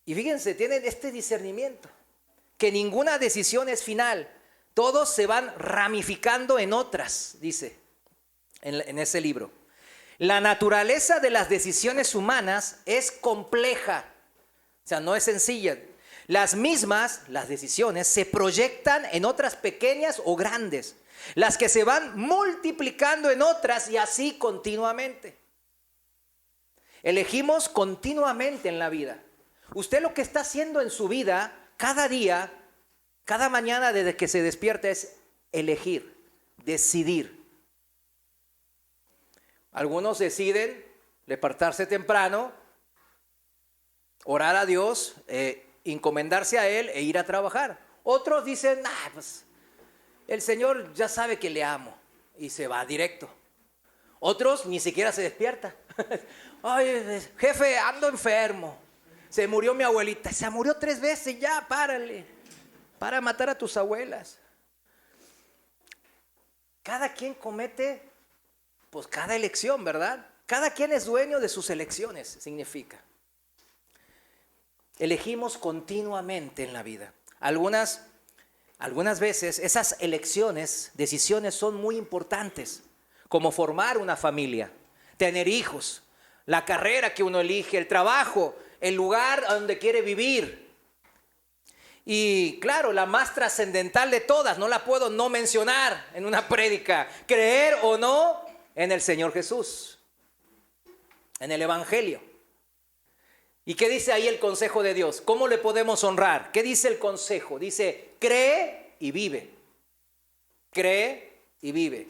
Y fíjense, tienen este discernimiento, que ninguna decisión es final. Todos se van ramificando en otras, dice en ese libro. La naturaleza de las decisiones humanas es compleja, o sea, no es sencilla. Las decisiones, se proyectan en otras pequeñas o grandes, las que se van multiplicando en otras y así continuamente. Elegimos continuamente en la vida. Usted lo que está haciendo en su vida, cada día, cada mañana desde que se despierta es elegir, decidir. Algunos deciden levantarse temprano, orar a Dios, encomendarse a Él e ir a trabajar. Otros dicen, pues el Señor ya sabe que le amo y se va directo. Otros ni siquiera se despierta. Ay, jefe, ando enfermo. Se murió mi abuelita. Se murió 3 veces, ya, párale. Para matar a tus abuelas. Cada quien comete, pues cada elección, ¿verdad? Cada quien es dueño de sus elecciones, significa. Elegimos continuamente en la vida. Algunas veces esas elecciones, decisiones son muy importantes, como formar una familia, tener hijos, la carrera que uno elige, el trabajo, el lugar donde quiere vivir. Y claro, la más trascendental de todas, no la puedo no mencionar en una prédica, creer o no en el Señor Jesús, en el Evangelio. ¿Y qué dice ahí el consejo de Dios? ¿Cómo le podemos honrar? ¿Qué dice el consejo? Dice, cree y vive. Cree y vive.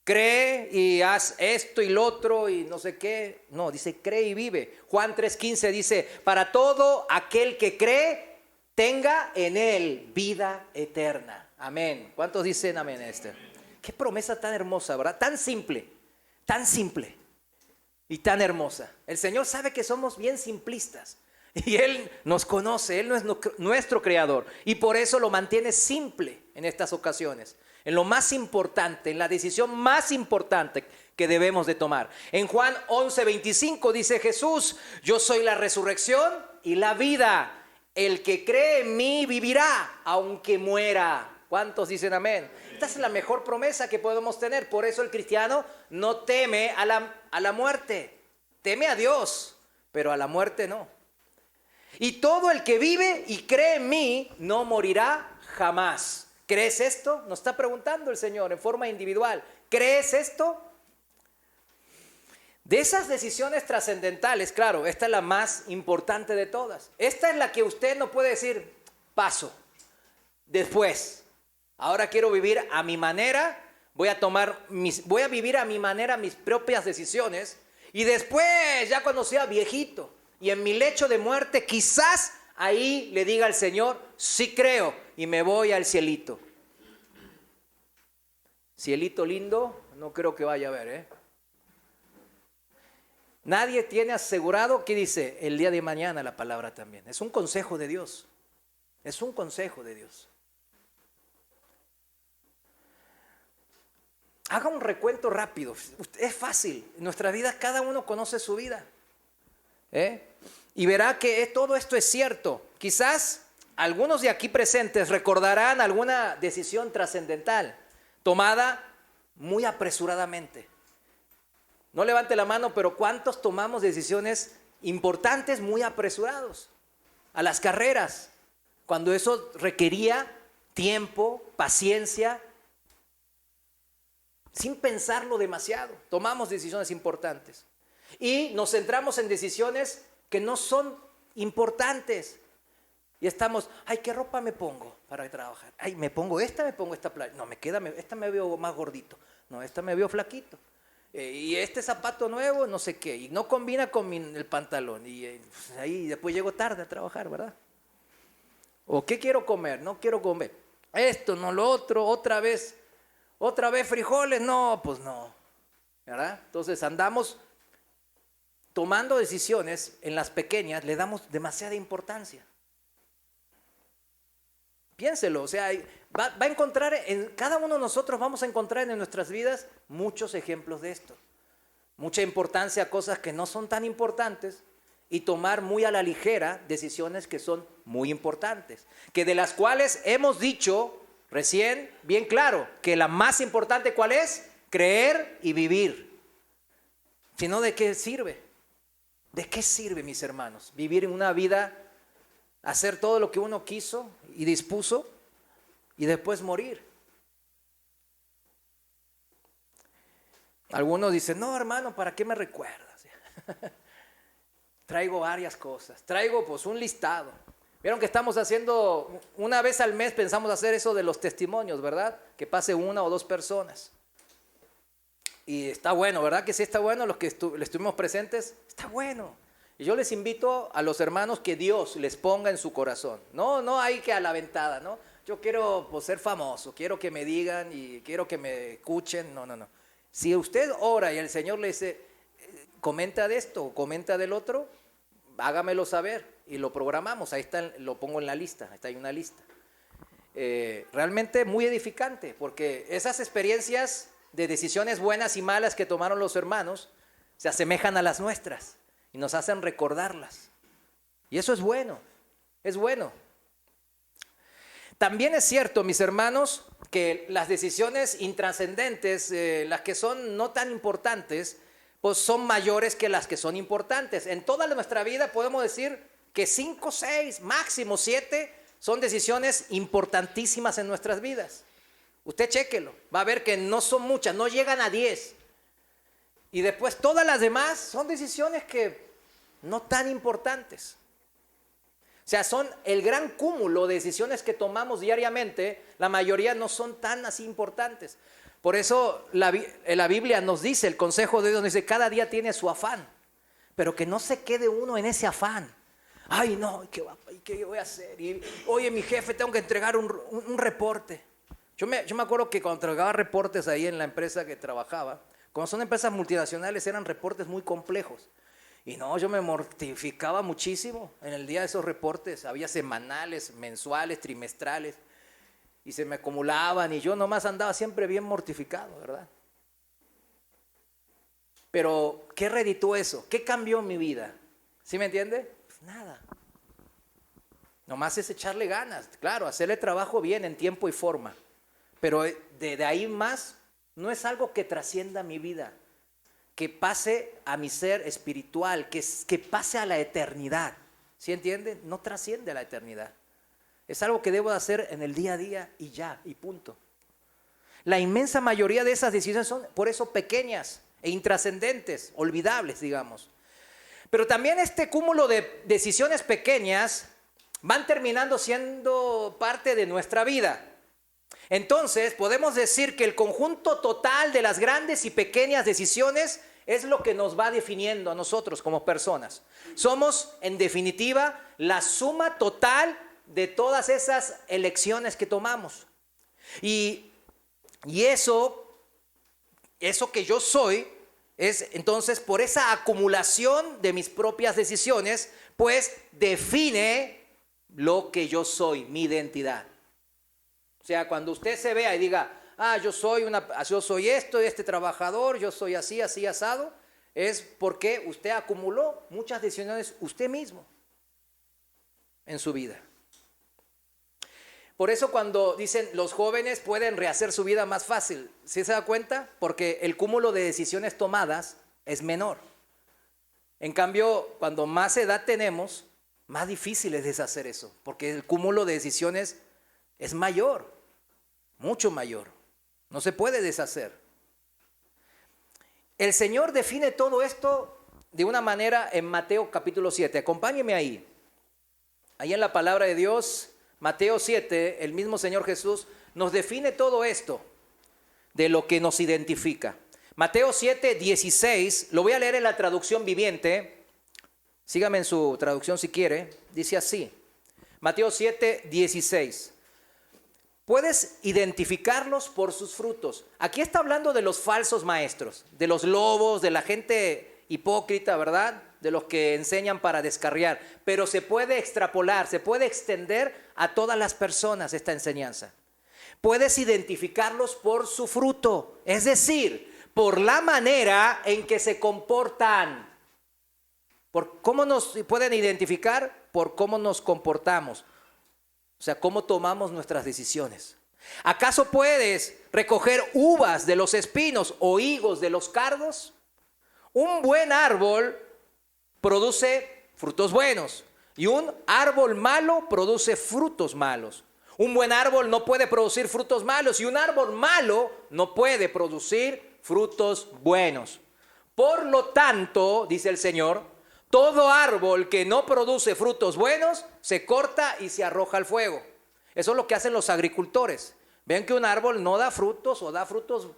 Cree y haz esto y lo otro y no sé qué. No, dice cree y vive. Juan 3:15 dice, para todo aquel que cree, tenga en él vida eterna. Amén. ¿Cuántos dicen amén a este? Qué promesa tan hermosa, ¿verdad? Tan simple y tan hermosa. El Señor sabe que somos bien simplistas y Él nos conoce, Él no es nuestro creador y por eso lo mantiene simple en estas ocasiones, en lo más importante, en la decisión más importante que debemos de tomar. En Juan 11:25 dice Jesús, yo soy la resurrección y la vida. El que cree en mí vivirá aunque muera. ¿Cuántos dicen amén? Esta es la mejor promesa que podemos tener. Por eso el cristiano no teme a la muerte. Teme a Dios, pero a la muerte no. Y todo el que vive y cree en mí no morirá jamás. ¿Crees esto? Nos está preguntando el Señor en forma individual. ¿Crees esto? De esas decisiones trascendentales, claro, esta es la más importante de todas. Esta es la que usted no puede decir, paso, después. Ahora quiero vivir a mi manera, voy a vivir a mi manera mis propias decisiones y después, ya cuando sea viejito y en mi lecho de muerte, quizás ahí le diga al Señor, sí creo y me voy al cielito. Cielito lindo, no creo que vaya a haber, Nadie tiene asegurado, ¿qué dice? El día de mañana la palabra también. Es un consejo de Dios. Es un consejo de Dios. Haga un recuento rápido. Es fácil. En nuestra vida cada uno conoce su vida. Y verá que todo esto es cierto. Quizás algunos de aquí presentes recordarán alguna decisión trascendental tomada muy apresuradamente. No levante la mano, pero ¿cuántos tomamos decisiones importantes muy apresurados? A las carreras, cuando eso requería tiempo, paciencia, sin pensarlo demasiado, tomamos decisiones importantes. Y nos centramos en decisiones que no son importantes. Y estamos, ¿qué ropa me pongo para trabajar? ¿Me pongo esta playa? No, esta me veo más gordito. No, esta me veo flaquito. Y este zapato nuevo, no sé qué, y no combina con el pantalón, y pues ahí después llego tarde a trabajar, ¿verdad? O ¿qué quiero comer? No quiero comer esto, no lo otro, otra vez frijoles, no, pues no, ¿verdad? Entonces andamos tomando decisiones en las pequeñas, le damos demasiada importancia. Piénselo, o sea, va a encontrar, en cada uno de nosotros vamos a encontrar en nuestras vidas muchos ejemplos de esto. Mucha importancia a cosas que no son tan importantes y tomar muy a la ligera decisiones que son muy importantes, que de las cuales hemos dicho recién, bien claro, que la más importante, ¿cuál es? Creer y vivir. Si no, ¿de qué sirve? ¿De qué sirve, mis hermanos? Vivir en una vida, hacer todo lo que uno quiso y dispuso y después morir. Algunos dicen, no, hermano, ¿para qué me recuerdas? Traigo varias cosas, traigo pues un listado. Vieron que estamos haciendo, una vez al mes pensamos hacer eso de los testimonios, ¿verdad? Que pase una o dos personas. Y está bueno, ¿verdad? Que sí está bueno, los que estuvimos presentes, está bueno. Y yo les invito a los hermanos que Dios les ponga en su corazón. No hay que a la ventada, ¿no? Yo quiero pues, ser famoso, quiero que me digan y quiero que me escuchen. No. Si usted ora y el Señor le dice, comenta de esto, comenta del otro, hágamelo saber y lo programamos. Ahí está, lo pongo en la lista, ahí está, hay una lista. Realmente muy edificante, porque esas experiencias de decisiones buenas y malas que tomaron los hermanos se asemejan a las nuestras y nos hacen recordarlas. Y eso es bueno, es bueno. También es cierto, mis hermanos, que las decisiones intrascendentes, las que son no tan importantes, pues son mayores que las que son importantes. En toda nuestra vida podemos decir que 5, 6, máximo 7 son decisiones importantísimas en nuestras vidas. Usted chéquelo, va a ver que no son muchas, no llegan a 10. Y después todas las demás son decisiones que no tan importantes. O sea, son el gran cúmulo de decisiones que tomamos diariamente, la mayoría no son tan así importantes. Por eso la Biblia nos dice, el consejo de Dios nos dice, cada día tiene su afán, pero que no se quede uno en ese afán. Ay, no, ¿qué voy a hacer? Y, oye, mi jefe, tengo que entregar un reporte. Yo me acuerdo que cuando entregaba reportes ahí en la empresa que trabajaba, cuando son empresas multinacionales eran reportes muy complejos. Y no, yo me mortificaba muchísimo en el día de esos reportes. Había semanales, mensuales, trimestrales. Y se me acumulaban y yo nomás andaba siempre bien mortificado, ¿verdad? Pero, ¿qué reditó eso? ¿Qué cambió en mi vida? ¿Sí me entiende? Pues nada. Nomás es echarle ganas. Claro, hacerle trabajo bien en tiempo y forma. Pero de ahí más, no es algo que trascienda mi vida. Que pase a mi ser espiritual, que pase a la eternidad. ¿Sí entienden? No trasciende a la eternidad. Es algo que debo hacer en el día a día y ya, y punto. La inmensa mayoría de esas decisiones son por eso pequeñas e intrascendentes, olvidables, digamos. Pero también este cúmulo de decisiones pequeñas van terminando siendo parte de nuestra vida. Entonces, podemos decir que el conjunto total de las grandes y pequeñas decisiones es lo que nos va definiendo a nosotros como personas. Somos, en definitiva, la suma total de todas esas elecciones que tomamos. Y eso que yo soy, es entonces por esa acumulación de mis propias decisiones, pues define lo que yo soy, mi identidad. O sea, cuando usted se vea y diga, yo soy esto, este trabajador, yo soy así, asado, es porque usted acumuló muchas decisiones usted mismo en su vida. Por eso cuando dicen los jóvenes pueden rehacer su vida más fácil, ¿sí se da cuenta? Porque el cúmulo de decisiones tomadas es menor. En cambio, cuando más edad tenemos, más difícil es deshacer eso, porque el cúmulo de decisiones es mayor, mucho mayor. No se puede deshacer. El Señor define todo esto de una manera en Mateo capítulo 7. Acompáñeme ahí. Ahí en la palabra de Dios, Mateo 7, el mismo Señor Jesús nos define todo esto de lo que nos identifica. Mateo 7, 16, lo voy a leer en la traducción viviente. Sígame en su traducción si quiere. Dice así, Mateo 7, 16. Puedes identificarlos por sus frutos. Aquí está hablando de los falsos maestros, de los lobos, de la gente hipócrita, ¿verdad? De los que enseñan para descarriar. Pero se puede extrapolar, se puede extender a todas las personas esta enseñanza. Puedes identificarlos por su fruto, es decir, por la manera en que se comportan. ¿Por cómo nos pueden identificar? Por cómo nos comportamos. O sea, cómo tomamos nuestras decisiones. ¿Acaso puedes recoger uvas de los espinos o higos de los cardos? Un buen árbol produce frutos buenos y un árbol malo produce frutos malos. Un buen árbol no puede producir frutos malos y un árbol malo no puede producir frutos buenos. Por lo tanto, dice el Señor, todo árbol que no produce frutos buenos se corta y se arroja al fuego. Eso es lo que hacen los agricultores. Ven que un árbol no da frutos o da frutos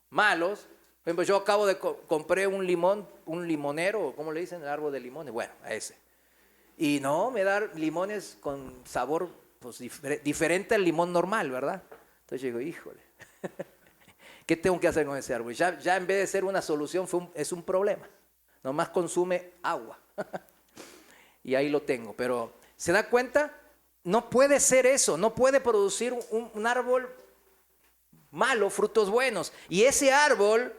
malos. Por ejemplo, yo acabo de compré un limón, un limonero, ¿cómo le dicen? El árbol de limones. Bueno, a ese. Y no, me da limones con sabor pues, diferente al limón normal, ¿verdad? Entonces yo digo, híjole, ¿qué tengo que hacer con ese árbol? Ya en vez de ser una solución, es un problema. Nomás consume agua. Y ahí lo tengo. Pero, ¿se da cuenta? No puede ser eso. No puede producir un árbol malo frutos buenos. Y ese árbol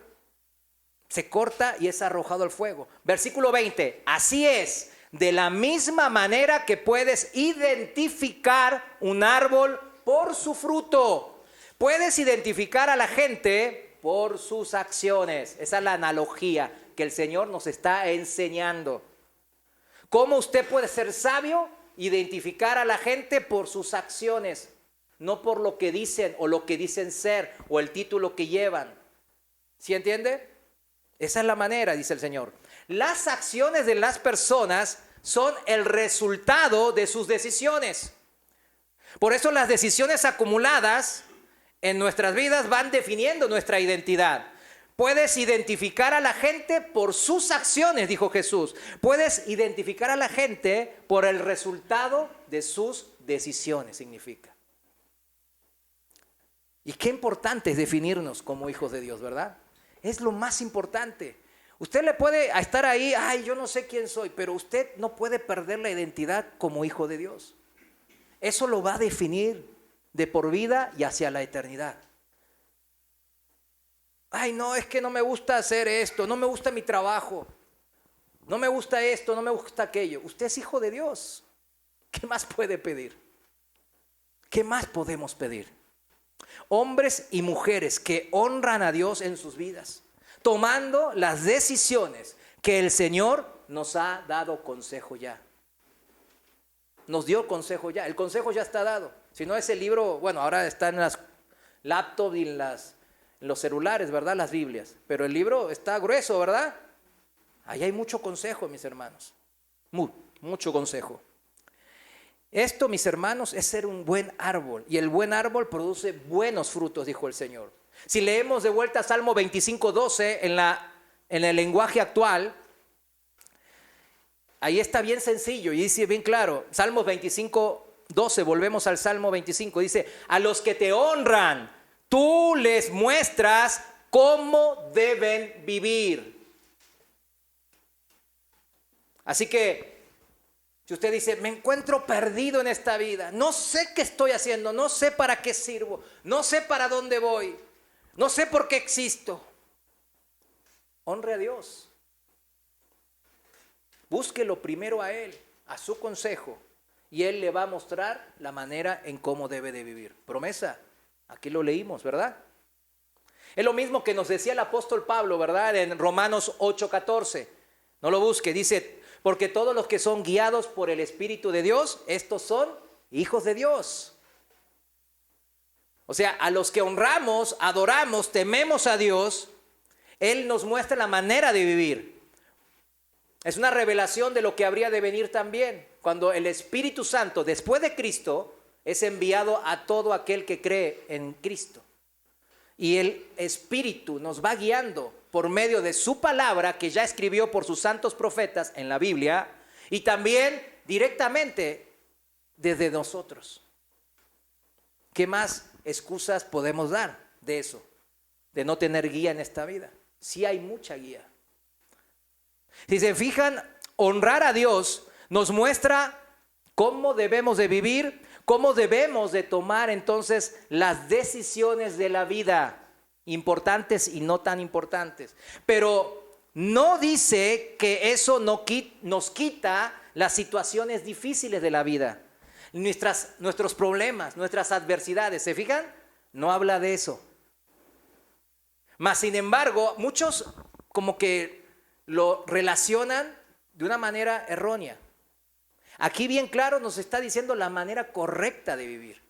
se corta y es arrojado al fuego. Versículo 20. Así es, de la misma manera que puedes identificar un árbol por su fruto. Puedes identificar a la gente por sus acciones. Esa es la analogía que el Señor nos está enseñando. ¿Cómo usted puede ser sabio? Identificar a la gente por sus acciones, no por lo que dicen o lo que dicen ser o el título que llevan. ¿Sí entiende? Esa es la manera, dice el Señor. Las acciones de las personas son el resultado de sus decisiones. Por eso las decisiones acumuladas en nuestras vidas van definiendo nuestra identidad. Puedes identificar a la gente por sus acciones, dijo Jesús. Puedes identificar a la gente por el resultado de sus decisiones, significa. Y qué importante es definirnos como hijos de Dios, ¿verdad? Es lo más importante. Usted le puede estar ahí, ay, yo no sé quién soy, pero usted no puede perder la identidad como hijo de Dios. Eso lo va a definir de por vida y hacia la eternidad. Ay, no, es que no me gusta hacer esto, no me gusta mi trabajo, no me gusta esto, no me gusta aquello. Usted es hijo de Dios. ¿Qué más puede pedir? ¿Qué más podemos pedir? Hombres y mujeres que honran a Dios en sus vidas, tomando las decisiones que el Señor nos ha dado consejo ya. Nos dio consejo ya, el consejo ya está dado. Si no, ese libro, bueno, ahora está en las laptops y en los celulares, ¿verdad? Las Biblias. Pero el libro está grueso, ¿verdad? Ahí hay mucho consejo, mis hermanos. Mucho consejo. Esto, mis hermanos, es ser un buen árbol. Y el buen árbol produce buenos frutos, dijo el Señor. Si leemos de vuelta Salmo 25:12 en el lenguaje actual, ahí está bien sencillo y dice bien claro. Salmos 25:12, volvemos al Salmo 25. Dice, a los que te honran, tú les muestras cómo deben vivir. Así que, si usted dice, me encuentro perdido en esta vida, no sé qué estoy haciendo, no sé para qué sirvo, no sé para dónde voy, no sé por qué existo. Honre a Dios. Búsquelo primero a Él, a su consejo, y Él le va a mostrar la manera en cómo debe de vivir. Promesa. Aquí lo leímos, ¿verdad? Es lo mismo que nos decía el apóstol Pablo, ¿verdad? En Romanos 8:14. No lo busque, dice, porque todos los que son guiados por el Espíritu de Dios, estos son hijos de Dios. O sea, a los que honramos, adoramos, tememos a Dios, Él nos muestra la manera de vivir. Es una revelación de lo que habría de venir también, cuando el Espíritu Santo, después de Cristo, es enviado a todo aquel que cree en Cristo. Y el Espíritu nos va guiando por medio de su palabra que ya escribió por sus santos profetas en la Biblia y también directamente desde nosotros. ¿Qué más excusas podemos dar de eso? De no tener guía en esta vida. Sí hay mucha guía. Si se fijan, honrar a Dios nos muestra cómo debemos de vivir, cómo debemos de tomar entonces las decisiones de la vida, importantes y no tan importantes. Pero no dice que eso no nos quita las situaciones difíciles de la vida, nuestros problemas, nuestras adversidades. ¿Se fijan? No habla de eso. Mas, sin embargo, muchos como que lo relacionan de una manera errónea. Aquí bien claro nos está diciendo la manera correcta de vivir.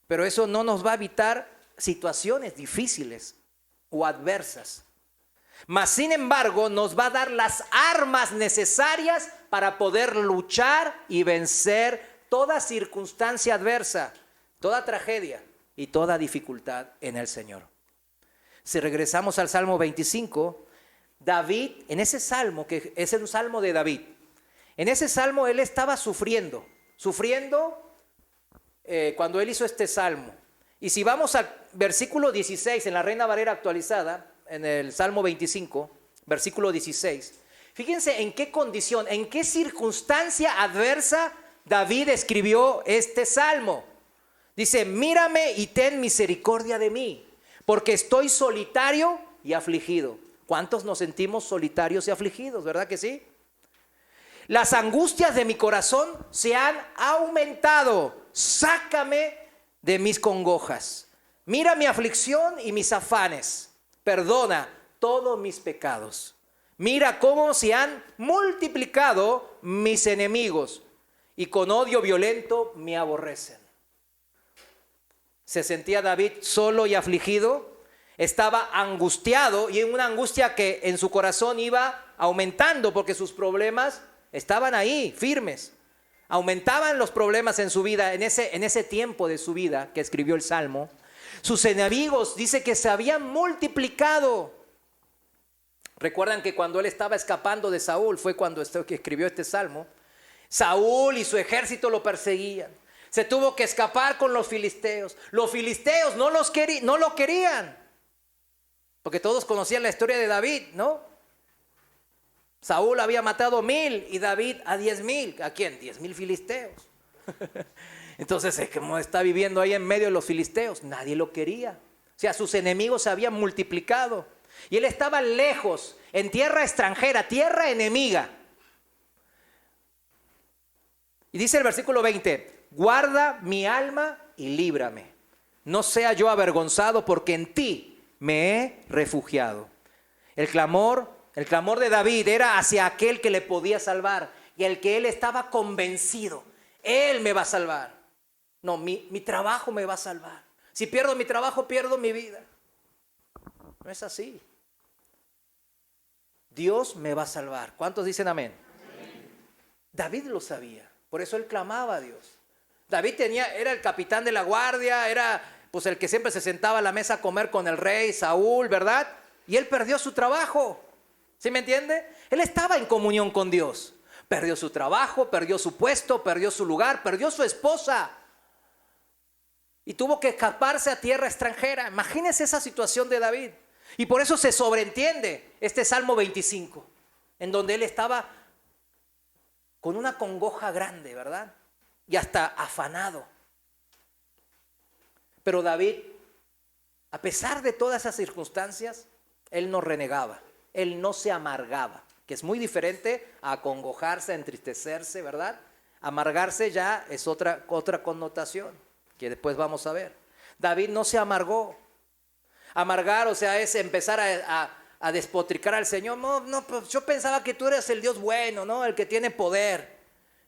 Pero eso no nos va a evitar situaciones difíciles o adversas. Mas, sin embargo, nos va a dar las armas necesarias para poder luchar y vencer toda circunstancia adversa, toda tragedia y toda dificultad en el Señor. Si regresamos al Salmo 25, David, en ese salmo, que es un salmo de David, en ese salmo él estaba sufriendo cuando él hizo este salmo. Y si vamos al versículo 16 en la Reina Valera actualizada, en el Salmo 25, versículo 16, fíjense en qué condición, en qué circunstancia adversa David escribió este salmo. Dice: mírame y ten misericordia de mí, porque estoy solitario y afligido. ¿Cuántos nos sentimos solitarios y afligidos, verdad que sí? Las angustias de mi corazón se han aumentado. Sácame de mis congojas. Mira mi aflicción y mis afanes. Perdona todos mis pecados. Mira cómo se han multiplicado mis enemigos y con odio violento me aborrecen. Se sentía David solo y afligido. Estaba angustiado, y en una angustia que en su corazón iba aumentando porque sus problemas estaban ahí, firmes. Aumentaban los problemas en su vida, en ese tiempo de su vida que escribió el Salmo. Sus enemigos, dice que se habían multiplicado. Recuerdan que cuando él estaba escapando de Saúl, fue cuando escribió este Salmo. Saúl y su ejército lo perseguían. Se tuvo que escapar con los filisteos. Los filisteos no lo querían. Porque todos conocían la historia de David, ¿no? Saúl había matado 1000 y David a 10,000. ¿A quién? 10,000 filisteos. Entonces, como está viviendo ahí en medio de los filisteos, nadie lo quería. O sea, sus enemigos se habían multiplicado. Y él estaba lejos, en tierra extranjera, tierra enemiga. Y dice el versículo 20: guarda mi alma y líbrame. No sea yo avergonzado, porque en ti me he refugiado. El clamor de David era hacia aquel que le podía salvar y el que él estaba convencido. Él me va a salvar. No, mi trabajo me va a salvar. Si pierdo mi trabajo, pierdo mi vida. No es así. Dios me va a salvar. ¿Cuántos dicen amén? Amén. David lo sabía. Por eso él clamaba a Dios. David era el capitán de la guardia, era pues el que siempre se sentaba a la mesa a comer con el rey Saúl, ¿verdad? Y él perdió su trabajo. ¿Sí me entiende? Él estaba en comunión con Dios. Perdió su trabajo, perdió su puesto, perdió su lugar, perdió su esposa. Y tuvo que escaparse a tierra extranjera. Imagínense esa situación de David. Y por eso se sobreentiende este Salmo 25, en donde él estaba con una congoja grande, ¿verdad? Y hasta afanado. Pero David, a pesar de todas esas circunstancias, él no renegaba, él no se amargaba, que es muy diferente a acongojarse, a entristecerse, ¿verdad? Amargarse ya es otra connotación, que después vamos a ver. David no se amargó. Amargar, o sea, es empezar a despotricar al Señor. No, pues yo pensaba que tú eres el Dios bueno, ¿no? El que tiene poder.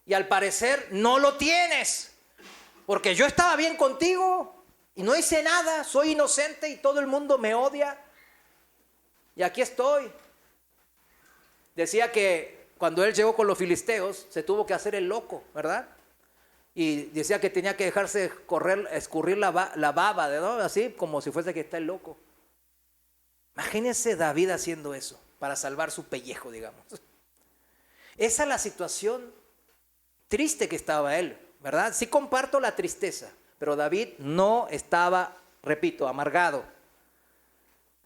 Y al parecer no lo tienes, porque yo estaba bien contigo y no hice nada, soy inocente y todo el mundo me odia. Y aquí estoy. Decía que cuando él llegó con los filisteos, se tuvo que hacer el loco, ¿verdad? Y decía que tenía que dejarse escurrir la baba, ¿no? Así como si fuese que está el loco. Imagínense David haciendo eso para salvar su pellejo, digamos. Esa es la situación triste que estaba él, ¿verdad? Sí comparto la tristeza, pero David no estaba, repito, amargado.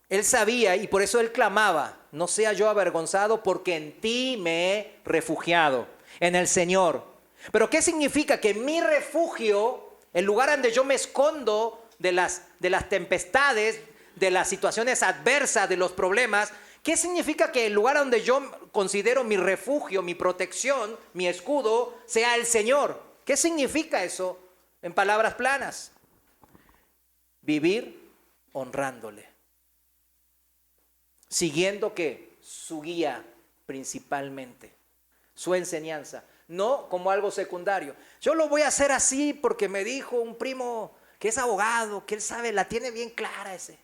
Él sabía y por eso él clamaba: no sea yo avergonzado, porque en ti me he refugiado, en el Señor. Pero ¿qué significa? Que mi refugio, el lugar donde yo me escondo de las tempestades, de las situaciones adversas, de los problemas, ¿Qué significa que el lugar donde yo considero mi refugio, mi protección, mi escudo, sea el Señor? ¿Qué significa eso en palabras planas? Vivir honrándole. Siguiendo ¿qué? Su guía principalmente. Su enseñanza. No como algo secundario. Yo lo voy a hacer así porque me dijo un primo que es abogado, que él sabe, la tiene bien clara ese.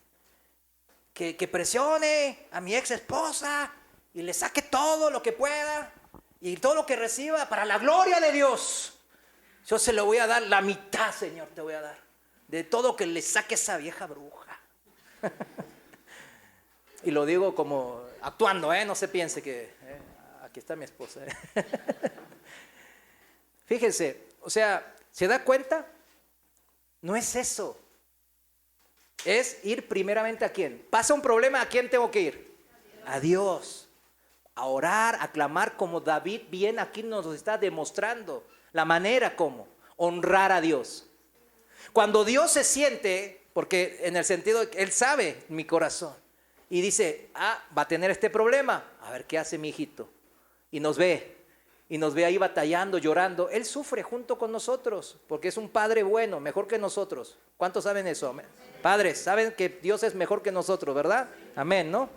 Que presione a mi ex esposa y le saque todo lo que pueda y todo lo que reciba para la gloria de Dios. Yo se lo voy a dar la mitad, Señor, te voy a dar. De todo que le saque esa vieja bruja. Y lo digo como actuando, no se piense que aquí está mi esposa. Fíjense, o sea, ¿se da cuenta? No es eso. Es ir primeramente ¿a quién? Pasa un problema, ¿a quién tengo que ir? A Dios. A orar, a clamar como David bien aquí nos está demostrando. La manera como honrar a Dios. Cuando Dios se siente, porque en el sentido de que Él sabe mi corazón. Y dice, va a tener este problema. A ver, ¿qué hace mi hijito? Y nos ve ahí batallando, llorando. Él sufre junto con nosotros, porque es un padre bueno, mejor que nosotros. ¿Cuántos saben eso? Padres, saben que Dios es mejor que nosotros, ¿verdad? Amén, ¿no?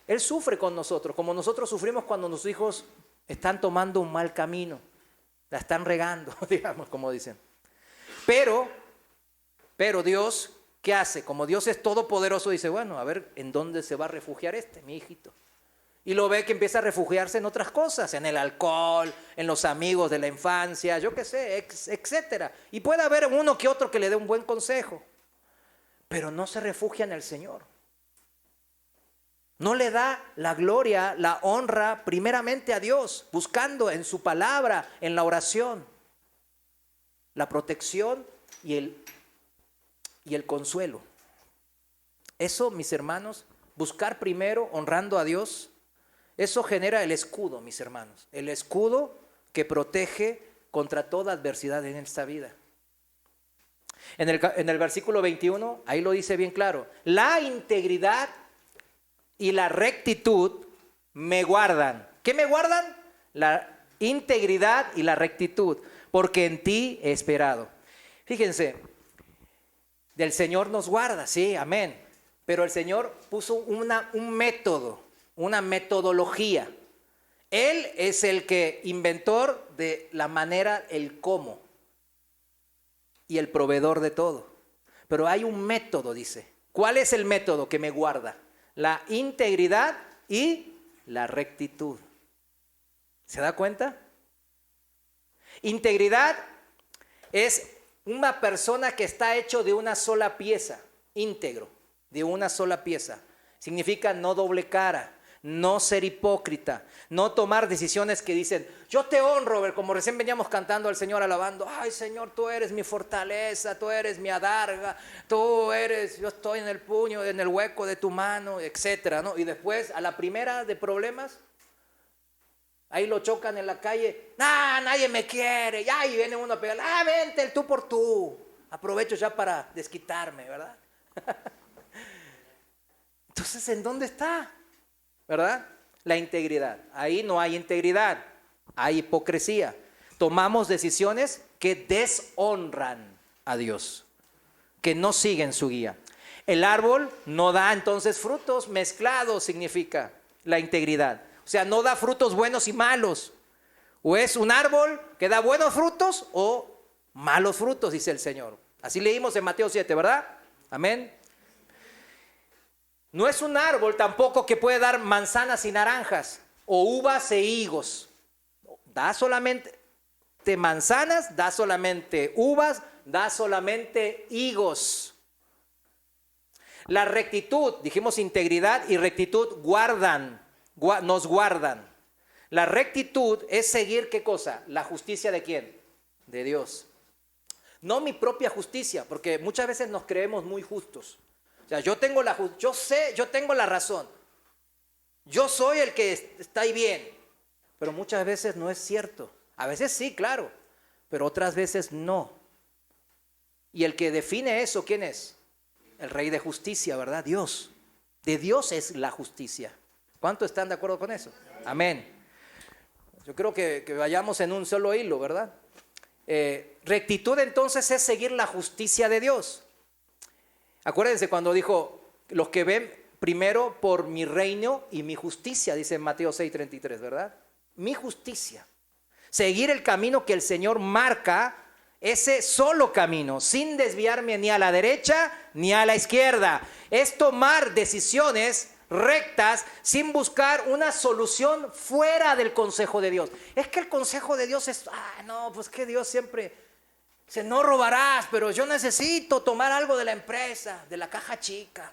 Él sufre con nosotros, como nosotros sufrimos cuando nuestros hijos están tomando un mal camino. La están regando, digamos, como dicen. Pero Dios, ¿qué hace? Como Dios es todopoderoso, dice, bueno, a ver, ¿en dónde se va a refugiar mi hijito? Y lo ve que empieza a refugiarse en otras cosas, en el alcohol, en los amigos de la infancia, yo qué sé, etcétera. Y puede haber uno que otro que le dé un buen consejo, pero no se refugia en el Señor. No le da la gloria, la honra primeramente a Dios, buscando en su palabra, en la oración, la protección y el consuelo. Eso, mis hermanos, buscar primero honrando a Dios, eso genera el escudo, mis hermanos. El escudo que protege contra toda adversidad en esta vida. En el versículo 21, ahí lo dice bien claro. La integridad y la rectitud me guardan. ¿Qué me guardan? La integridad y la rectitud, porque en ti he esperado. Fíjense, del Señor nos guarda, sí, amén. Pero el Señor puso un método, una metodología. Él es el que inventor de la manera, el cómo. Y el proveedor de todo. Pero hay un método, dice. ¿Cuál es el método que me guarda? La integridad y la rectitud. ¿Se da cuenta? Integridad es una persona que está hecho de una sola pieza, íntegro, de una sola pieza. Significa no doble cara, no ser hipócrita, no tomar decisiones que dicen, yo te honro, como recién veníamos cantando al Señor, alabando, ay Señor, tú eres mi fortaleza, tú eres mi adarga, yo estoy en el puño, en el hueco de tu mano, etcétera, ¿no? Y después, a la primera de problemas, ahí lo chocan en la calle, nadie me quiere, y ahí viene uno a pegar, vente el tú por tú, aprovecho ya para desquitarme, ¿verdad? Entonces, ¿en dónde está? ¿Verdad? La integridad. Ahí no hay integridad, hay hipocresía. Tomamos decisiones que deshonran a Dios, que no siguen su guía. El árbol no da entonces frutos mezclados, significa la integridad. O sea, no da frutos buenos y malos. O es un árbol que da buenos frutos o malos frutos, dice el Señor. Así leímos en Mateo 7, ¿verdad? Amén. No es un árbol tampoco que puede dar manzanas y naranjas, o uvas e higos. Da solamente manzanas, da solamente uvas, da solamente higos. La rectitud, dijimos integridad y rectitud nos guardan. La rectitud es seguir ¿qué cosa? La justicia ¿de quién? De Dios. No mi propia justicia, porque muchas veces nos creemos muy justos. O sea, yo tengo la razón. Yo soy el que está ahí bien. Pero muchas veces no es cierto. A veces sí, claro, pero otras veces no. Y el que define eso, ¿quién es? El Rey de justicia, ¿verdad? Dios. De Dios es la justicia. ¿Cuántos están de acuerdo con eso? Amén. Yo creo que vayamos en un solo hilo, ¿verdad? Rectitud entonces es seguir la justicia de Dios. Acuérdense cuando dijo, los que ven primero por mi reino y mi justicia, dice en Mateo 6:33, ¿verdad? Mi justicia. Seguir el camino que el Señor marca, ese solo camino, sin desviarme ni a la derecha ni a la izquierda. Es tomar decisiones rectas sin buscar una solución fuera del consejo de Dios. Es que el consejo de Dios es, no, pues que Dios siempre dice, no robarás, pero yo necesito tomar algo de la empresa, de la caja chica.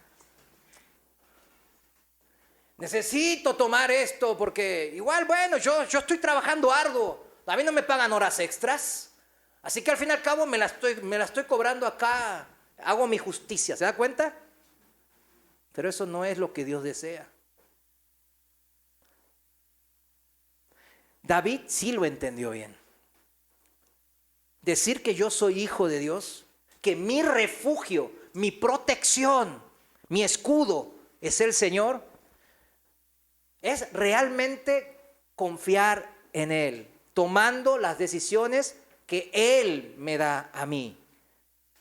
Necesito tomar esto porque igual, bueno, yo estoy trabajando arduo. A mí no me pagan horas extras. Así que al fin y al cabo me la estoy cobrando acá. Hago mi justicia, ¿se da cuenta? Pero eso no es lo que Dios desea. David sí lo entendió bien. Decir que yo soy hijo de Dios, que mi refugio, mi protección, mi escudo es el Señor, es realmente confiar en Él, tomando las decisiones que Él me da a mí.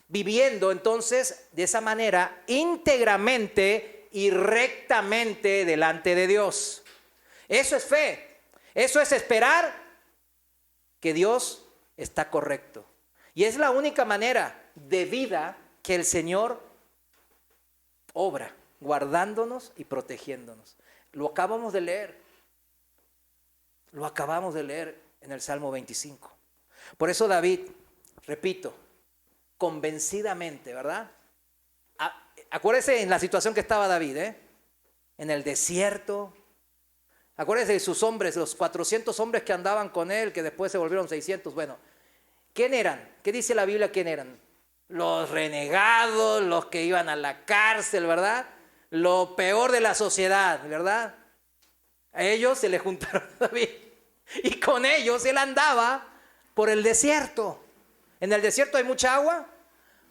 Viviendo entonces de esa manera íntegramente y rectamente delante de Dios. Eso es fe. Eso es esperar que Dios está correcto. Y es la única manera de vida que el Señor obra, guardándonos y protegiéndonos. Lo acabamos de leer. Lo acabamos de leer en el Salmo 25. Por eso David, repito, convencidamente, ¿verdad? Acuérdese en la situación que estaba David, en el desierto. Acuérdese de sus hombres, los 400 hombres que andaban con él, que después se volvieron 600. Bueno, ¿quién eran? ¿Qué dice la Biblia quién eran? Los renegados, los que iban a la cárcel, ¿verdad? Lo peor de la sociedad, ¿verdad? A ellos se le juntaron a David. Y con ellos él andaba por el desierto. ¿En el desierto hay mucha agua?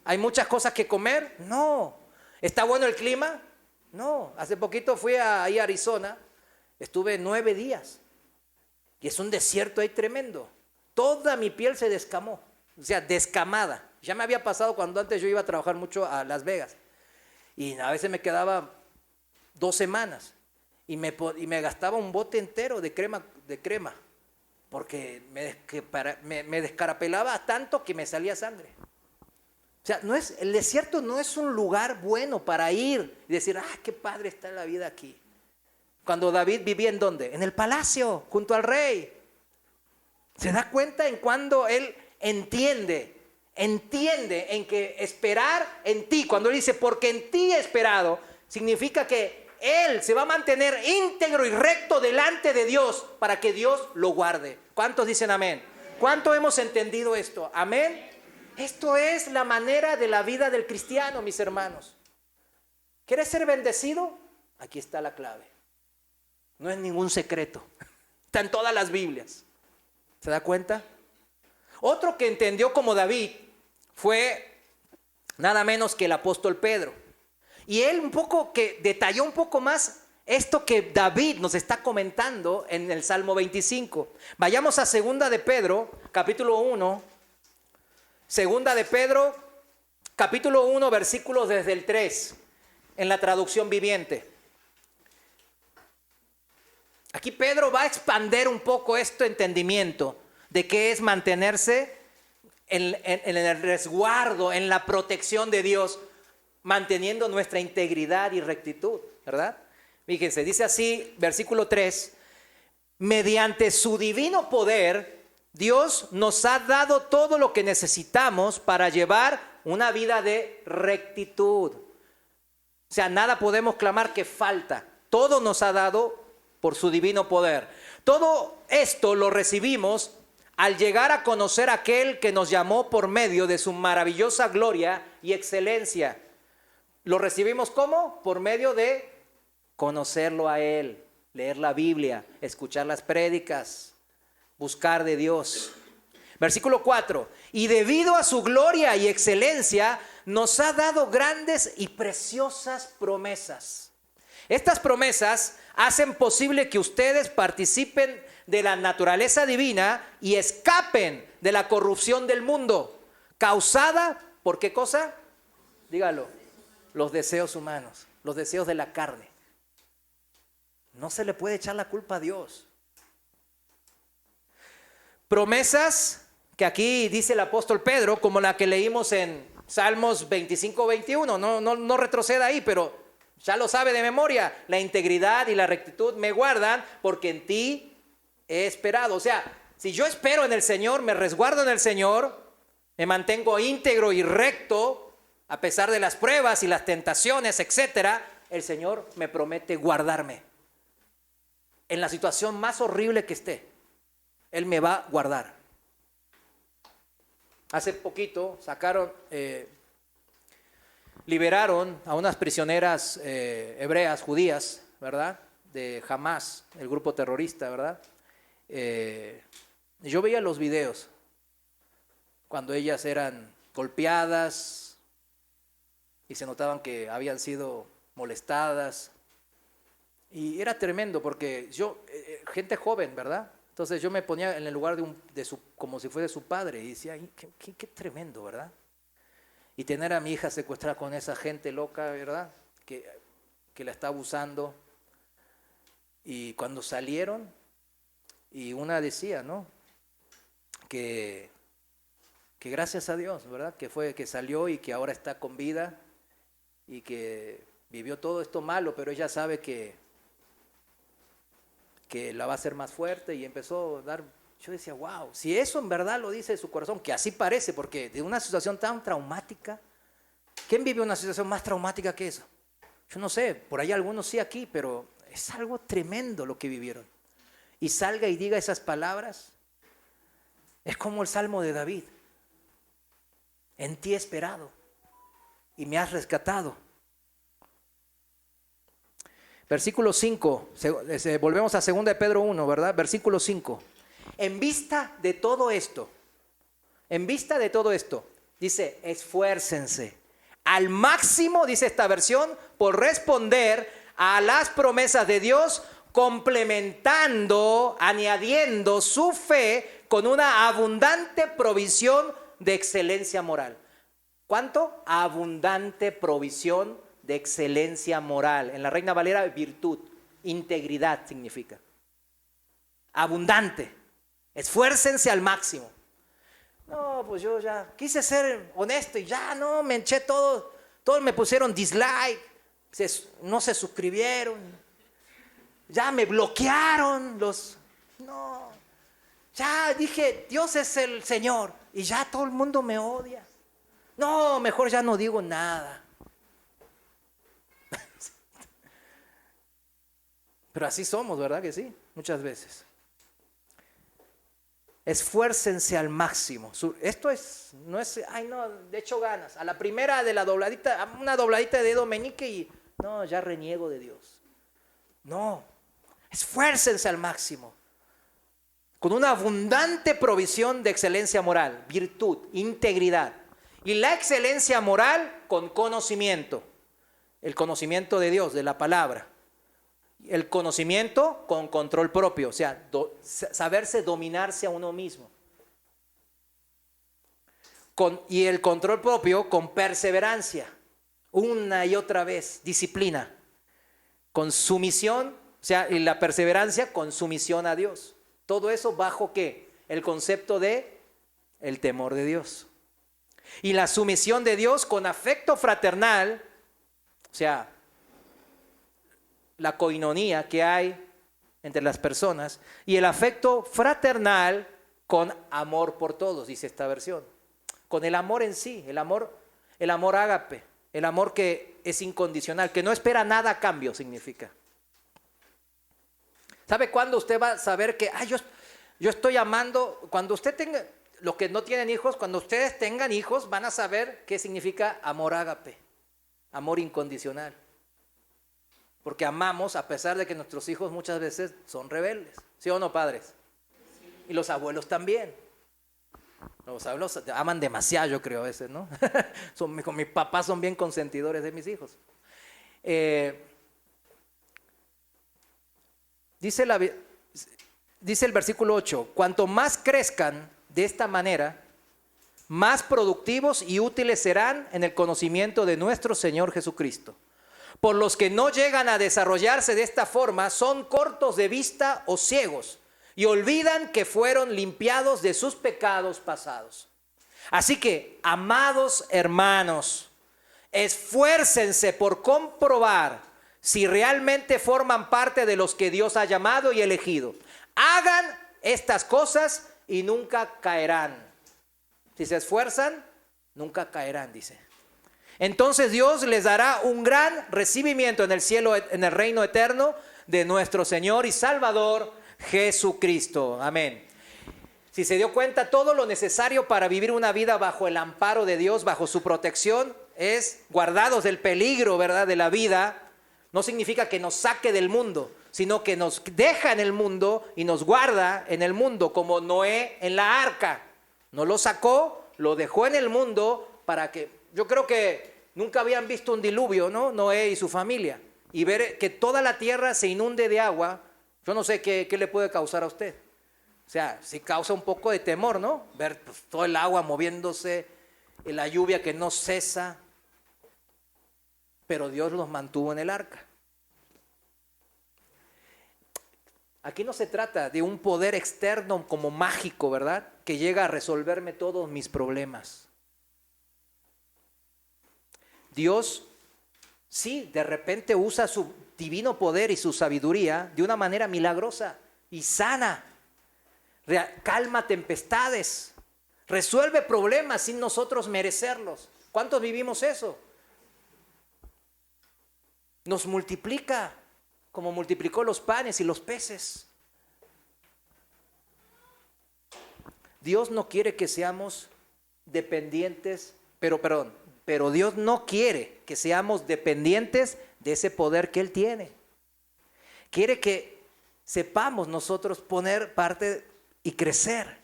¿Hay muchas cosas que comer? No. ¿Está bueno el clima? No. Hace poquito fui ahí a Arizona. Estuve 9 días. Y es un desierto ahí tremendo. Toda mi piel se descamó. O sea, descamada. Ya me había pasado cuando antes yo iba a trabajar mucho a Las Vegas. Y a veces me quedaba 2 semanas. Y me gastaba un bote entero de crema. Porque me descarapelaba tanto que me salía sangre. O sea, el desierto no es un lugar bueno para ir y decir, qué padre está la vida aquí. Cuando David vivía ¿en dónde? En el palacio, junto al rey. ¿Se da cuenta en cuando él entiende en que esperar en ti, cuando él dice, porque en ti he esperado, significa que él se va a mantener íntegro y recto delante de Dios para que Dios lo guarde? ¿Cuántos dicen amén? ¿Cuánto hemos entendido esto? Amén. Esto es la manera de la vida del cristiano, mis hermanos. ¿Quieres ser bendecido? Aquí está la clave. No es ningún secreto. Está en todas las Biblias. ¿Se da cuenta? Otro que entendió como David fue nada menos que el apóstol Pedro. Y él un poco que detalló un poco más esto que David nos está comentando en el Salmo 25. Vayamos a 2 de Pedro, capítulo 1. 2 de Pedro, capítulo 1, versículos desde el 3, en la traducción viviente. Aquí Pedro va a expander un poco este entendimiento de qué es mantenerse en el resguardo, en la protección de Dios, manteniendo nuestra integridad y rectitud, ¿verdad? Fíjense, dice así, versículo 3, mediante su divino poder, Dios nos ha dado todo lo que necesitamos para llevar una vida de rectitud. O sea, nada podemos clamar que falta. Todo nos ha dado por su divino poder. Todo esto lo recibimos al llegar a conocer a aquel que nos llamó por medio de su maravillosa gloria y excelencia. ¿Lo recibimos cómo? Por medio de conocerlo a Él, leer la Biblia, escuchar las prédicas, buscar de Dios. Versículo 4. Y debido a su gloria y excelencia, nos ha dado grandes y preciosas promesas. Estas promesas hacen posible que ustedes participen de la naturaleza divina y escapen de la corrupción del mundo, causada por ¿qué cosa? Dígalo, los deseos humanos, los deseos de la carne. No se le puede echar la culpa a Dios. Promesas que aquí dice el apóstol Pedro, como la que leímos en Salmos 25-21, no retroceda ahí, pero ya lo sabe de memoria. La integridad y la rectitud me guardan porque en ti he esperado. O sea, si yo espero en el Señor, me resguardo en el Señor, me mantengo íntegro y recto, a pesar de las pruebas y las tentaciones, etcétera, el Señor me promete guardarme. En la situación más horrible que esté, Él me va a guardar. Hace poquito liberaron a unas prisioneras hebreas, judías, ¿verdad? De Hamás, el grupo terrorista, ¿verdad? Yo veía los videos cuando ellas eran golpeadas y se notaban que habían sido molestadas. Y era tremendo porque gente joven, ¿verdad? Entonces yo me ponía en el lugar como si fuera su padre y decía, qué tremendo, ¿verdad? Y tener a mi hija secuestrada con esa gente loca, ¿verdad? Que la está abusando. Y cuando salieron, y una decía, ¿no? Que gracias a Dios, ¿verdad? Que salió y que ahora está con vida y que vivió todo esto malo, pero ella sabe que la va a hacer más fuerte y empezó a dar. Yo decía, wow, si eso en verdad lo dice su corazón, que así parece, porque de una situación tan traumática, ¿quién vive una situación más traumática que eso? Yo no sé, por ahí algunos sí aquí, pero es algo tremendo lo que vivieron. Y salga y diga esas palabras, es como el Salmo de David. En ti he esperado y me has rescatado. Versículo 5, volvemos a 2 de Pedro 1, ¿verdad? Versículo 5. En vista de todo esto, dice, esfuércense al máximo, dice esta versión, por responder a las promesas de Dios, complementando, añadiendo su fe con una abundante provisión de excelencia moral. ¿Cuánto? Abundante provisión de excelencia moral. En la Reina Valera, virtud, integridad significa. Abundante. Esfuércense al máximo. No, pues yo ya quise ser honesto y ya no, me eché todo. Todos me pusieron dislike, no se suscribieron, ya me bloquearon no, ya dije, Dios es el Señor y ya todo el mundo me odia. No, mejor ya no digo nada. Pero así somos, ¿verdad que sí? Muchas veces. Esfuércense al máximo. Esto no es, de hecho ganas. A la primera de la dobladita, una dobladita de dedo meñique y no, ya reniego de Dios. No, esfuércense al máximo. Con una abundante provisión de excelencia moral, virtud, integridad. Y la excelencia moral con conocimiento. El conocimiento de Dios, de la palabra. El conocimiento con control propio, o sea, saberse dominarse a uno mismo. Y el control propio con perseverancia, una y otra vez, disciplina, con sumisión, o sea, y la perseverancia con sumisión a Dios. Todo eso bajo ¿qué? El concepto de el temor de Dios. Y la sumisión de Dios con afecto fraternal, o sea, la coinonía que hay entre las personas y el afecto fraternal con amor por todos, dice esta versión. Con el amor en sí, el amor ágape, el amor que es incondicional, que no espera nada a cambio, significa. ¿Sabe cuándo usted va a saber que yo estoy amando? Cuando usted tenga, los que no tienen hijos, cuando ustedes tengan hijos van a saber qué significa amor ágape, amor incondicional. Porque amamos a pesar de que nuestros hijos muchas veces son rebeldes. ¿Sí o no, padres? Y los abuelos también. Los abuelos aman demasiado, yo creo, a veces, ¿no? Con mis papás son bien consentidores de mis hijos. Dice, dice el versículo 8, cuanto más crezcan de esta manera, más productivos y útiles serán en el conocimiento de nuestro Señor Jesucristo. Por los que no llegan a desarrollarse de esta forma son cortos de vista o ciegos y olvidan que fueron limpiados de sus pecados pasados. Así que, amados hermanos, esfuércense por comprobar si realmente forman parte de los que Dios ha llamado y elegido. Hagan estas cosas y nunca caerán. Si se esfuerzan, nunca caerán, dice. Entonces Dios les dará un gran recibimiento en el cielo, en el reino eterno de nuestro Señor y Salvador Jesucristo. Amén. Si se dio cuenta, todo lo necesario para vivir una vida bajo el amparo de Dios, bajo su protección, es guardados del peligro, ¿verdad?, de la vida. No significa que nos saque del mundo, sino que nos deja en el mundo y nos guarda en el mundo, como Noé en la arca. No lo sacó, lo dejó en el mundo para que, yo creo que nunca habían visto un diluvio, ¿no? Noé y su familia. Y ver que toda la tierra se inunde de agua, yo no sé qué le puede causar a usted. O sea, sí causa un poco de temor, ¿no? Ver pues, todo el agua moviéndose, la lluvia que no cesa. Pero Dios los mantuvo en el arca. Aquí no se trata de un poder externo como mágico, ¿verdad?, que llega a resolverme todos mis problemas. Dios, sí, de repente usa su divino poder y su sabiduría de una manera milagrosa y sana. Calma tempestades, resuelve problemas sin nosotros merecerlos. ¿Cuántos vivimos eso? Nos multiplica como multiplicó los panes y los peces. Dios no quiere que seamos dependientes, pero Dios no quiere que seamos dependientes de ese poder que Él tiene. Quiere que sepamos nosotros poner parte y crecer.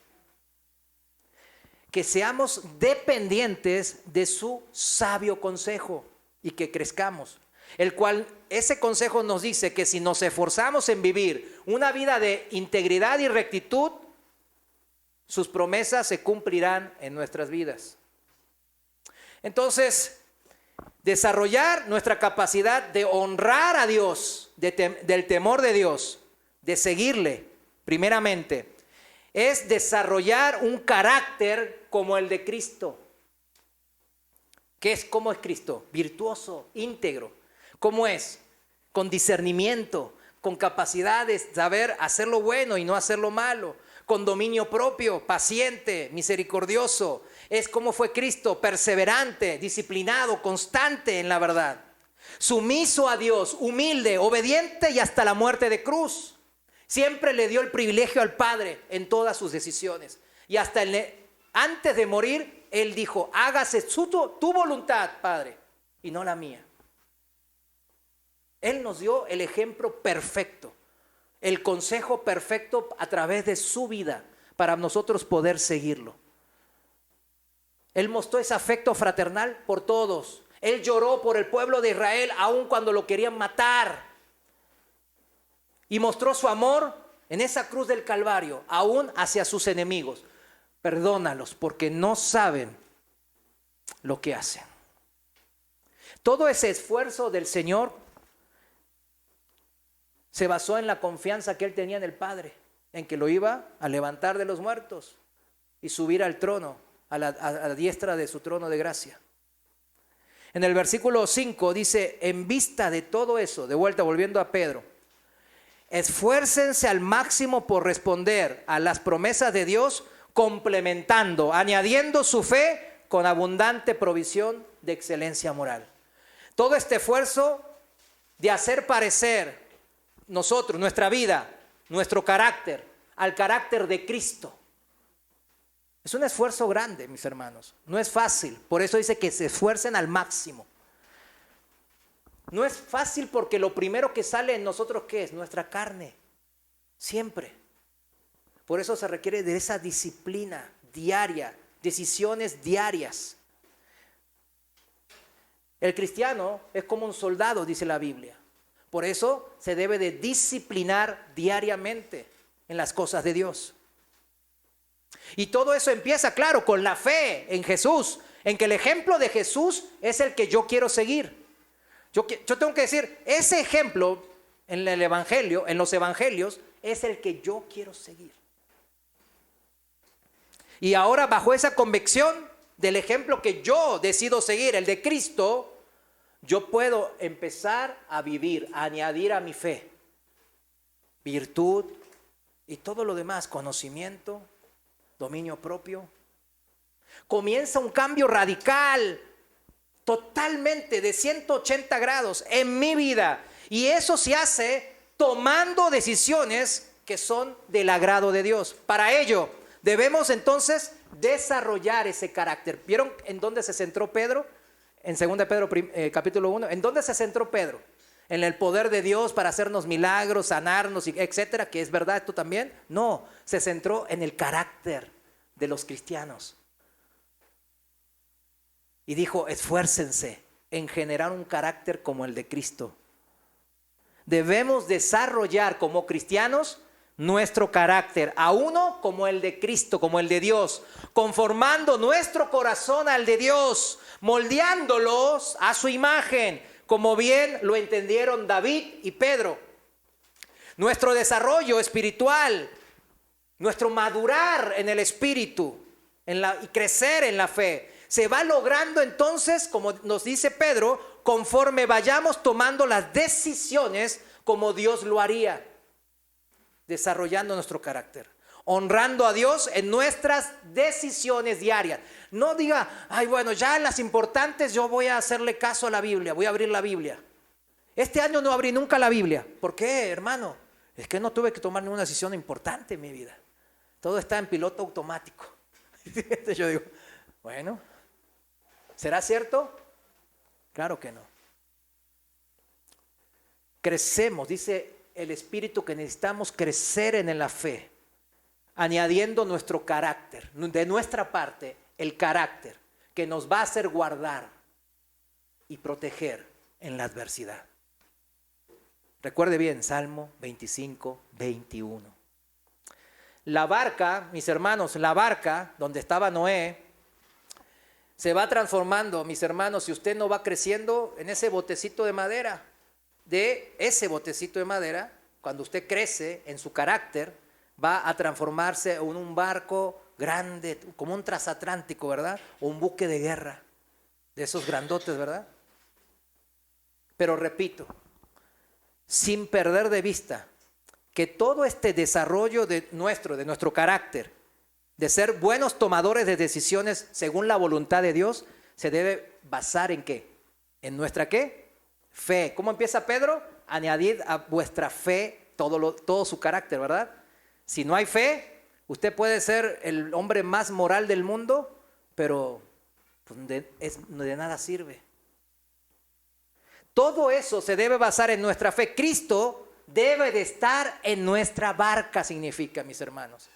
Que seamos dependientes de su sabio consejo y que crezcamos. El cual, ese consejo nos dice que si nos esforzamos en vivir una vida de integridad y rectitud, sus promesas se cumplirán en nuestras vidas. Entonces, desarrollar nuestra capacidad de honrar a Dios, del temor de Dios, de seguirle, primeramente, es desarrollar un carácter como el de Cristo. ¿Cómo es Cristo? Virtuoso, íntegro. ¿Cómo es? Con discernimiento, con capacidad de saber hacer lo bueno y no hacer lo malo, con dominio propio, paciente, misericordioso. Es como fue Cristo, perseverante, disciplinado, constante en la verdad. Sumiso a Dios, humilde, obediente y hasta la muerte de cruz. Siempre le dio el privilegio al Padre en todas sus decisiones. Y hasta antes de morir, Él dijo, hágase tu voluntad, Padre, y no la mía. Él nos dio el ejemplo perfecto, el consejo perfecto a través de su vida para nosotros poder seguirlo. Él mostró ese afecto fraternal por todos. Él lloró por el pueblo de Israel aun cuando lo querían matar. Y mostró su amor en esa cruz del Calvario, aún hacia sus enemigos. Perdónalos porque no saben lo que hacen. Todo ese esfuerzo del Señor se basó en la confianza que Él tenía en el Padre, en que lo iba a levantar de los muertos y subir al trono, a la diestra de su trono de gracia. En el versículo 5 dice, en vista de todo eso, de vuelta volviendo a Pedro, esfuércense al máximo por responder a las promesas de Dios, complementando, añadiendo su fe con abundante provisión de excelencia moral. Todo este esfuerzo de hacer parecer nosotros, nuestra vida, nuestro carácter, al carácter de Cristo. Es un esfuerzo grande, mis hermanos. No es fácil. Por eso dice que se esfuercen al máximo. No es fácil porque lo primero que sale en nosotros, ¿qué es? Nuestra carne. Siempre. Por eso se requiere de esa disciplina diaria, decisiones diarias. El cristiano es como un soldado, dice la Biblia. Por eso se debe de disciplinar diariamente en las cosas de Dios. Y todo eso empieza, claro, con la fe en Jesús, en que el ejemplo de Jesús es el que yo quiero seguir. Yo tengo que decir, ese ejemplo en el Evangelio, en los Evangelios, es el que yo quiero seguir. Y ahora, bajo esa convicción del ejemplo que yo decido seguir, el de Cristo, yo puedo empezar a vivir, a añadir a mi fe virtud y todo lo demás, conocimiento, dominio propio. Comienza un cambio radical, totalmente de 180 grados en mi vida. Y eso se hace tomando decisiones que son del agrado de Dios. Para ello, debemos entonces desarrollar ese carácter. ¿Vieron en dónde se centró Pedro? En 2 Pedro capítulo 1. ¿En dónde se centró Pedro? ¿En el poder de Dios para hacernos milagros, sanarnos, etcétera? ¿Que es verdad esto también? No, se centró en el carácter de los cristianos. Y dijo, esfuércense en generar un carácter como el de Cristo. Debemos desarrollar como cristianos nuestro carácter, a uno como el de Cristo, como el de Dios, conformando nuestro corazón al de Dios, moldeándolos a su imagen, como bien lo entendieron David y Pedro. Nuestro desarrollo espiritual, nuestro madurar en el espíritu y crecer en la fe, se va logrando entonces, como nos dice Pedro, conforme vayamos tomando las decisiones como Dios lo haría, desarrollando nuestro carácter, honrando a Dios en nuestras decisiones diarias. No diga, ay, bueno, ya en las importantes yo voy a hacerle caso a la Biblia, voy a abrir la Biblia. Este año no abrí nunca la Biblia. ¿Por qué, hermano? Es que no tuve que tomar ninguna decisión importante en mi vida. Todo está en piloto automático. Entonces yo digo, bueno, ¿será cierto? Claro que no. Crecemos, dice el Espíritu, que necesitamos crecer en la fe, añadiendo nuestro carácter, de nuestra parte, el carácter que nos va a hacer guardar y proteger en la adversidad. Recuerde bien, Salmo 25, 21. La barca, mis hermanos, la barca donde estaba Noé, se va transformando, mis hermanos, si usted no va creciendo en ese botecito de madera. De ese botecito de madera, cuando usted crece en su carácter, va a transformarse en un barco grande, como un transatlántico, ¿verdad? O un buque de guerra, de esos grandotes, ¿verdad? Pero repito, sin perder de vista que todo este desarrollo de nuestro carácter, de ser buenos tomadores de decisiones según la voluntad de Dios, se debe basar en ¿qué? ¿En nuestra qué? Fe. ¿Cómo empieza Pedro? Añadid a vuestra fe todo su carácter, ¿verdad? Si no hay fe, usted puede ser el hombre más moral del mundo, pero pues, de nada sirve. Todo eso se debe basar en nuestra fe. Cristo debe de estar en nuestra barca, significa, mis hermanos.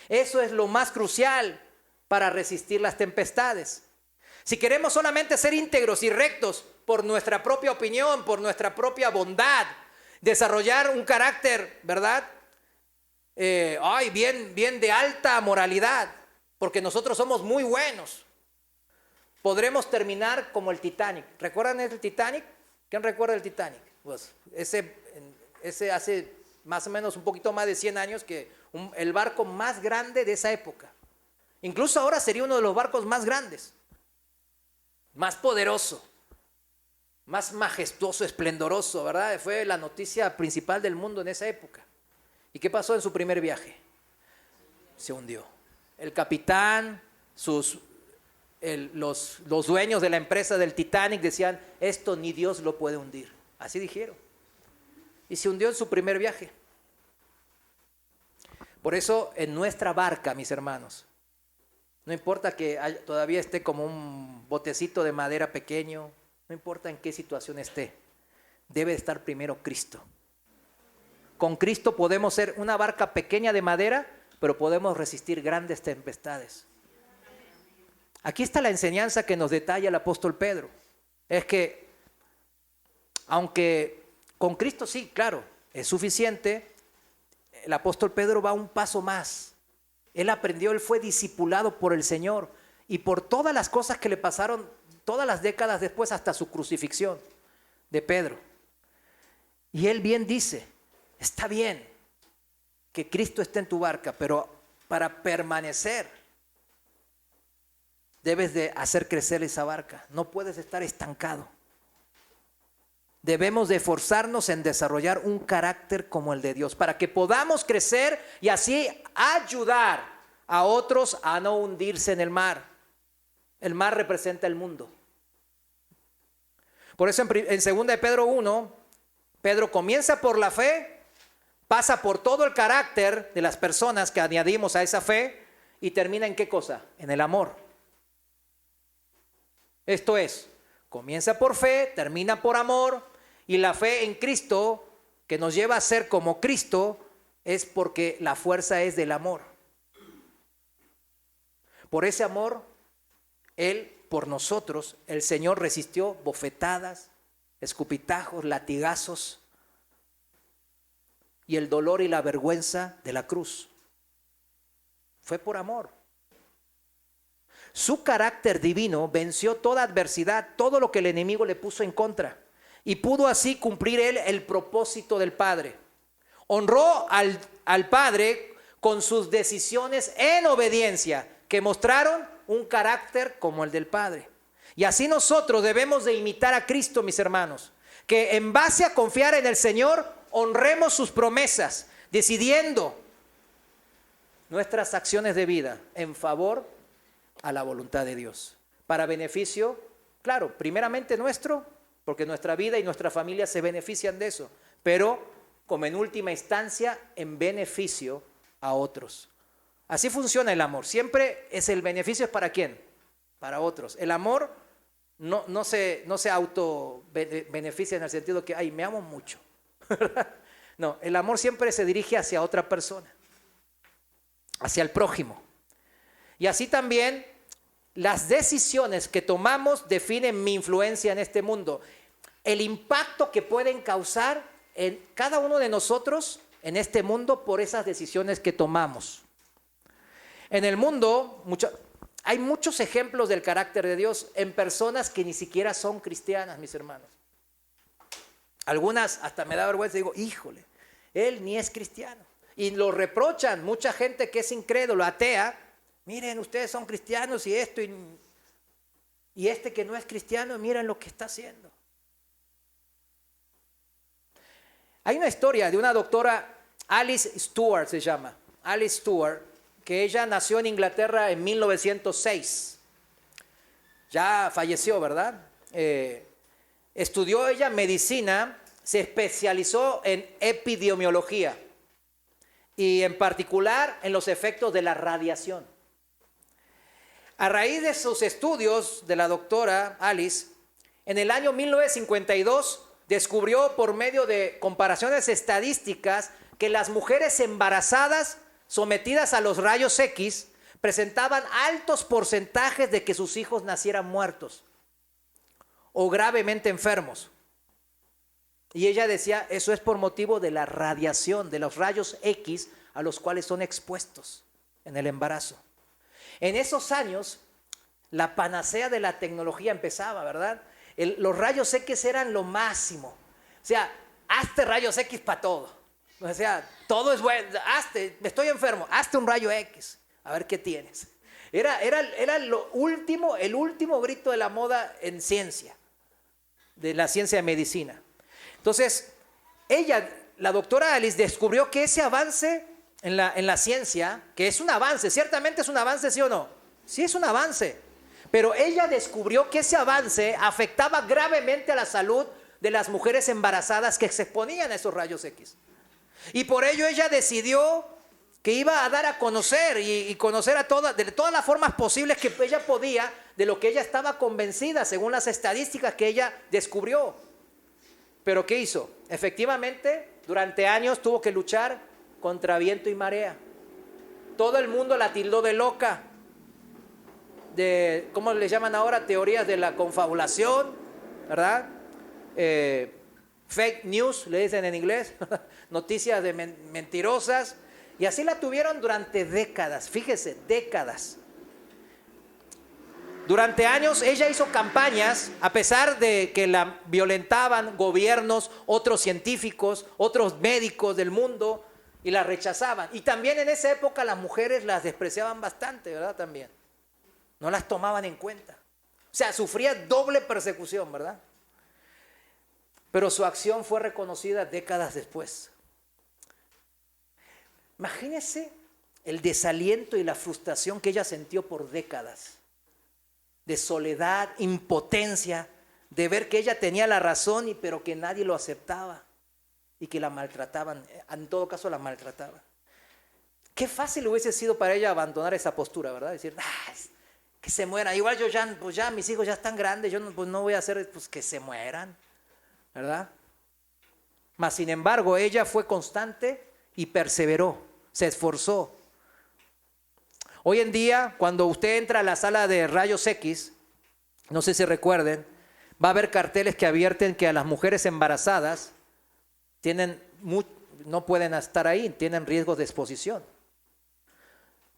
Eso es lo más crucial para resistir las tempestades. Si queremos solamente ser íntegros y rectos por nuestra propia opinión, por nuestra propia bondad, desarrollar un carácter, ¿verdad? Bien de alta moralidad, porque nosotros somos muy buenos, podremos terminar como el Titanic. ¿Recuerdan el Titanic? ¿Quién recuerda el Titanic? Pues ese hace más o menos un poquito más de 100 años, que el barco más grande de esa época. Incluso ahora sería uno de los barcos más grandes, más poderoso, más majestuoso, esplendoroso, ¿verdad? Fue la noticia principal del mundo en esa época. ¿Y qué pasó en su primer viaje? Se hundió. El capitán, los dueños de la empresa del Titanic decían, esto ni Dios lo puede hundir. Así dijeron. Y se hundió en su primer viaje. Por eso en nuestra barca, mis hermanos, no importa que todavía esté como un botecito de madera pequeño, no importa en qué situación esté, debe estar primero Cristo. Con Cristo podemos ser una barca pequeña de madera, pero podemos resistir grandes tempestades. Aquí está la enseñanza que nos detalla el apóstol Pedro. Es que, aunque con Cristo sí, claro, es suficiente. El apóstol Pedro va un paso más. Él aprendió, él fue discipulado por el Señor y por todas las cosas que le pasaron, todas las décadas después hasta su crucifixión de Pedro. Y él bien dice, está bien que Cristo esté en tu barca, pero para permanecer debes de hacer crecer esa barca. No puedes estar estancado. Debemos de esforzarnos en desarrollar un carácter como el de Dios para que podamos crecer y así ayudar a otros a no hundirse en el mar. El mar representa el mundo. Por eso en 2 de Pedro 1, Pedro comienza por la fe, pasa por todo el carácter de las personas que añadimos a esa fe y termina ¿en qué cosa? En el amor. Esto es, comienza por fe, termina por amor. Y la fe en Cristo, que nos lleva a ser como Cristo, es porque la fuerza es del amor. Por ese amor, Él, por nosotros, el Señor resistió bofetadas, escupitajos, latigazos y el dolor y la vergüenza de la cruz. Fue por amor. Su carácter divino venció toda adversidad, todo lo que el enemigo le puso en contra. Y pudo así cumplir él el propósito del Padre. Honró al Padre con sus decisiones en obediencia, que mostraron un carácter como el del Padre. Y así nosotros debemos de imitar a Cristo, mis hermanos, que en base a confiar en el Señor, honremos sus promesas, decidiendo nuestras acciones de vida en favor a la voluntad de Dios. Para beneficio, claro, primeramente nuestro, porque nuestra vida y nuestra familia se benefician de eso, pero como en última instancia en beneficio a otros. Así funciona el amor. Siempre es el beneficio es para quién, para otros. El amor no se auto beneficia en el sentido que, ay, me amo mucho. No, el amor siempre se dirige hacia otra persona, hacia el prójimo. Y así también las decisiones que tomamos definen mi influencia en este mundo. El impacto que pueden causar en cada uno de nosotros en este mundo por esas decisiones que tomamos. En el mundo hay muchos ejemplos del carácter de Dios en personas que ni siquiera son cristianas, mis hermanos. Algunas hasta me da vergüenza y digo, híjole, él ni es cristiano. Y lo reprochan mucha gente que es incrédulo, atea. Miren, ustedes son cristianos y esto y este que no es cristiano, miren lo que está haciendo. Hay una historia de una doctora, Alice Stewart se llama, Alice Stewart, que ella nació en Inglaterra en 1906. Ya falleció, ¿verdad? Estudió ella medicina, se especializó en epidemiología y en particular en los efectos de la radiación. A raíz de sus estudios de la doctora Alice, en el año 1952 descubrió por medio de comparaciones estadísticas que las mujeres embarazadas sometidas a los rayos X presentaban altos porcentajes de que sus hijos nacieran muertos o gravemente enfermos. Y ella decía, eso es por motivo de la radiación, de los rayos X a los cuales son expuestos en el embarazo. En esos años, la panacea de la tecnología empezaba, ¿verdad? Los rayos X eran lo máximo. O sea, hazte rayos X para todo. O sea, todo es bueno. Hazte, estoy enfermo, hazte un rayo X. A ver qué tienes. Era lo último, el último grito de la moda en ciencia, de la ciencia de medicina. Entonces, ella, la doctora Alice, descubrió que ese avance en la ciencia, que es un avance, ciertamente es un avance, ¿sí o no? Sí es un avance, pero ella descubrió que ese avance afectaba gravemente a la salud de las mujeres embarazadas que se exponían a esos rayos X. Y por ello ella decidió que iba a dar a conocer y conocer de todas las formas posibles que ella podía, de lo que ella estaba convencida según las estadísticas que ella descubrió. Pero ¿qué hizo? Efectivamente, durante años tuvo que luchar contra viento y marea. Todo el mundo la tildó de loca, de, ¿cómo le llaman ahora? Teorías de la confabulación, ¿verdad? fake news, le dicen en inglés, noticias de mentirosas, y así la tuvieron durante décadas, fíjese, décadas. Durante años ella hizo campañas, a pesar de que la violentaban gobiernos, otros científicos, otros médicos del mundo, y la rechazaban. Y también en esa época las mujeres las despreciaban bastante, ¿verdad? También. No las tomaban en cuenta. O sea, sufría doble persecución, ¿verdad? Pero su acción fue reconocida décadas después. Imagínense el desaliento y la frustración que ella sintió por décadas. De soledad, impotencia, de ver que ella tenía la razón, pero que nadie lo aceptaba y que la maltrataban, en todo caso la maltrataban. Qué fácil hubiese sido para ella abandonar esa postura, ¿verdad? Decir, que se mueran, igual yo ya, pues ya mis hijos ya están grandes, yo no, pues no voy a hacer, pues que se mueran, ¿verdad? Mas sin embargo, ella fue constante y perseveró, se esforzó. Hoy en día, cuando usted entra a la sala de rayos X, no sé si recuerden, va a haber carteles que advierten que a las mujeres embarazadas no pueden estar ahí, tienen riesgos de exposición.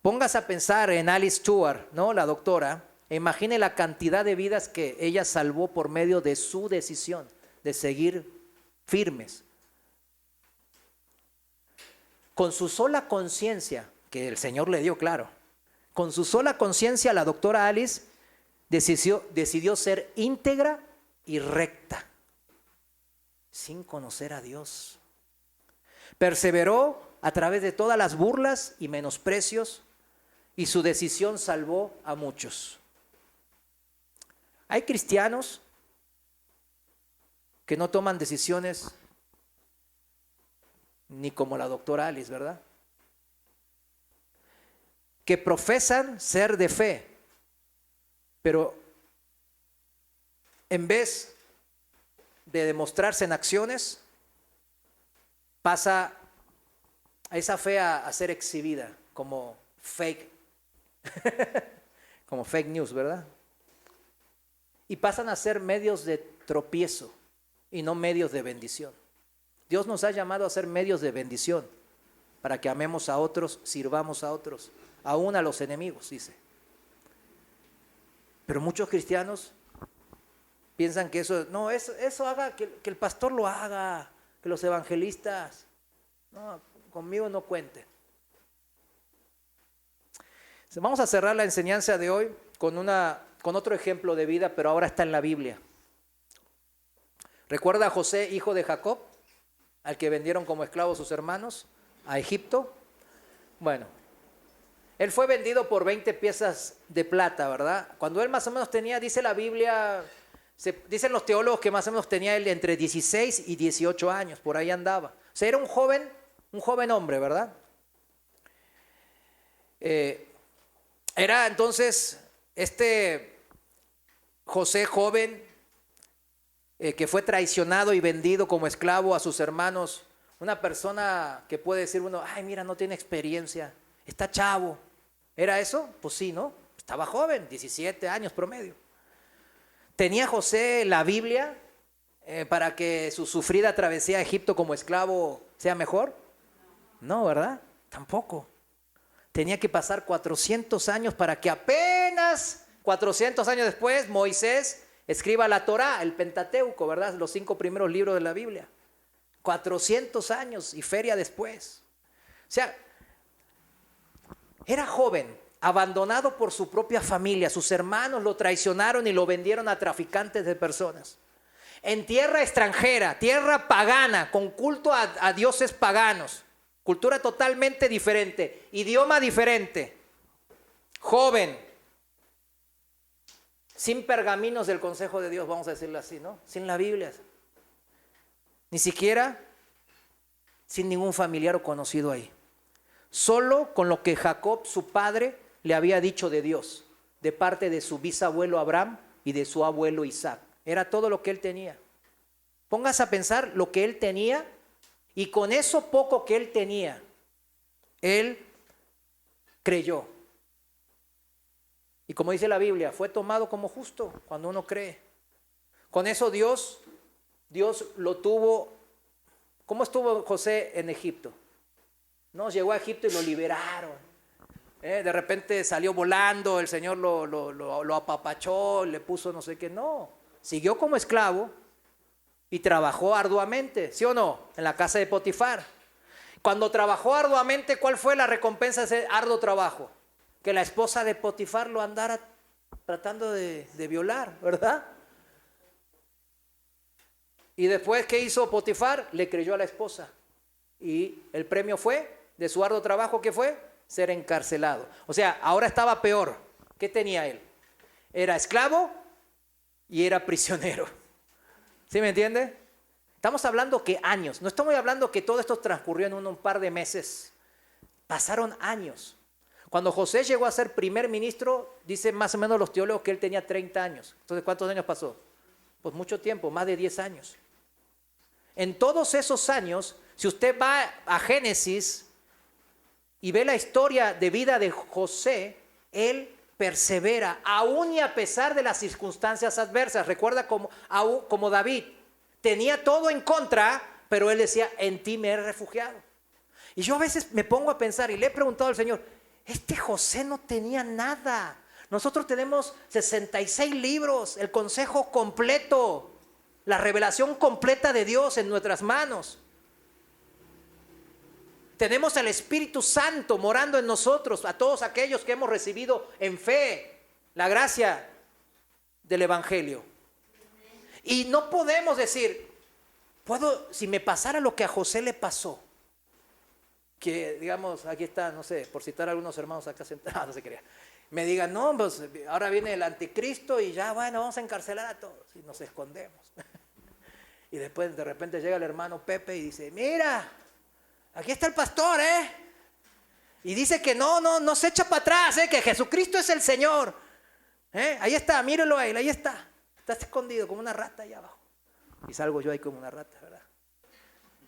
Póngase a pensar en Alice Stewart, ¿no? La doctora, e imagine la cantidad de vidas que ella salvó por medio de su decisión de seguir firmes. Con su sola conciencia, que el Señor le dio, claro, con su sola conciencia la doctora Alice decidió ser íntegra y recta, sin conocer a Dios. Perseveró a través de todas las burlas y menosprecios, y su decisión salvó a muchos. Hay cristianos que no toman decisiones ni como la doctora Alice, ¿verdad? Que profesan ser de fe, pero en vez de demostrarse en acciones, pasa a esa fe a ser exhibida como fake, como fake news, ¿verdad? Y pasan a ser medios de tropiezo y no medios de bendición. Dios nos ha llamado a ser medios de bendición para que amemos a otros, sirvamos a otros, aún a los enemigos, dice. Pero muchos cristianos piensan que eso haga que el pastor lo haga, que los evangelistas, no, conmigo no cuenten. Vamos a cerrar la enseñanza de hoy con otro ejemplo de vida, pero ahora está en la Biblia. ¿Recuerda a José, hijo de Jacob, al que vendieron como esclavo sus hermanos a Egipto? Bueno, él fue vendido por 20 piezas de plata, ¿verdad? Cuando él más o menos tenía, dice la Biblia, dicen los teólogos que más o menos tenía él entre 16 y 18 años, por ahí andaba. O sea, era un joven hombre, ¿verdad? Era entonces este José joven que fue traicionado y vendido como esclavo a sus hermanos, una persona que puede decir uno, ay mira, no tiene experiencia, está chavo. ¿Era eso? Pues sí, ¿no? Estaba joven, 17 años promedio. ¿Tenía José la Biblia para que su sufrida travesía a Egipto como esclavo sea mejor? No, ¿verdad? Tampoco. Tenía que pasar 400 años para que apenas 400 años después Moisés escriba la Torá, el Pentateuco, ¿verdad? Los 5 primeros libros de la Biblia. 400 años y feria después. O sea, era joven, abandonado por su propia familia. Sus hermanos lo traicionaron y lo vendieron a traficantes de personas. En tierra extranjera, tierra pagana, con culto a dioses paganos. Cultura totalmente diferente, idioma diferente. Joven, sin pergaminos del consejo de Dios, vamos a decirlo así, ¿no? Sin la Biblia. Ni siquiera sin ningún familiar o conocido ahí. Solo con lo que Jacob, su padre, le había dicho de Dios, de parte de su bisabuelo Abraham y de su abuelo Isaac. Era todo lo que él tenía. Póngase a pensar lo que él tenía, y con eso poco que él tenía, él creyó. Y como dice la Biblia, fue tomado como justo cuando uno cree. Con eso Dios Dios lo tuvo. ¿Cómo estuvo José en Egipto? No, llegó a Egipto y lo liberaron. De repente salió volando, el Señor lo apapachó, le puso no sé qué. No, siguió como esclavo y trabajó arduamente, ¿sí o no? En la casa de Potifar. Cuando trabajó arduamente, ¿cuál fue la recompensa de ese arduo trabajo? Que la esposa de Potifar lo andara tratando de violar, ¿verdad? Y después, ¿qué hizo Potifar? Le creyó a la esposa. Y el premio fue, de su arduo trabajo, ¿qué fue? Ser encarcelado. O sea, ahora estaba peor. ¿Qué tenía él? Era esclavo y era prisionero. ¿Sí me entiende? Estamos hablando que años. No estamos hablando que todo esto transcurrió en un par de meses. Pasaron años. Cuando José llegó a ser primer ministro, dicen más o menos los teólogos que él tenía 30 años. Entonces, ¿cuántos años pasó? Pues mucho tiempo, más de 10 años. En todos esos años, si usted va a Génesis y ve la historia de vida de José, él persevera, aún y a pesar de las circunstancias adversas. Recuerda como David, tenía todo en contra, pero él decía, en ti me he refugiado. Y yo a veces me pongo a pensar y le he preguntado al Señor, este José no tenía nada. Nosotros tenemos 66 libros, el consejo completo, la revelación completa de Dios en nuestras manos. Tenemos al Espíritu Santo morando en nosotros, a todos aquellos que hemos recibido en fe la gracia del Evangelio. Y no podemos decir, si me pasara lo que a José le pasó, que digamos, aquí está, no sé, por citar a algunos hermanos acá sentados, no se crea, me digan, no, pues ahora viene el anticristo y ya, bueno, vamos a encarcelar a todos y nos escondemos. Y después de repente llega el hermano Pepe y dice, mira, aquí está el pastor, y dice que no se echa para atrás, que Jesucristo es el Señor. Ahí está, mírelo a él, ahí está escondido como una rata allá abajo. Y salgo yo ahí como una rata, ¿verdad?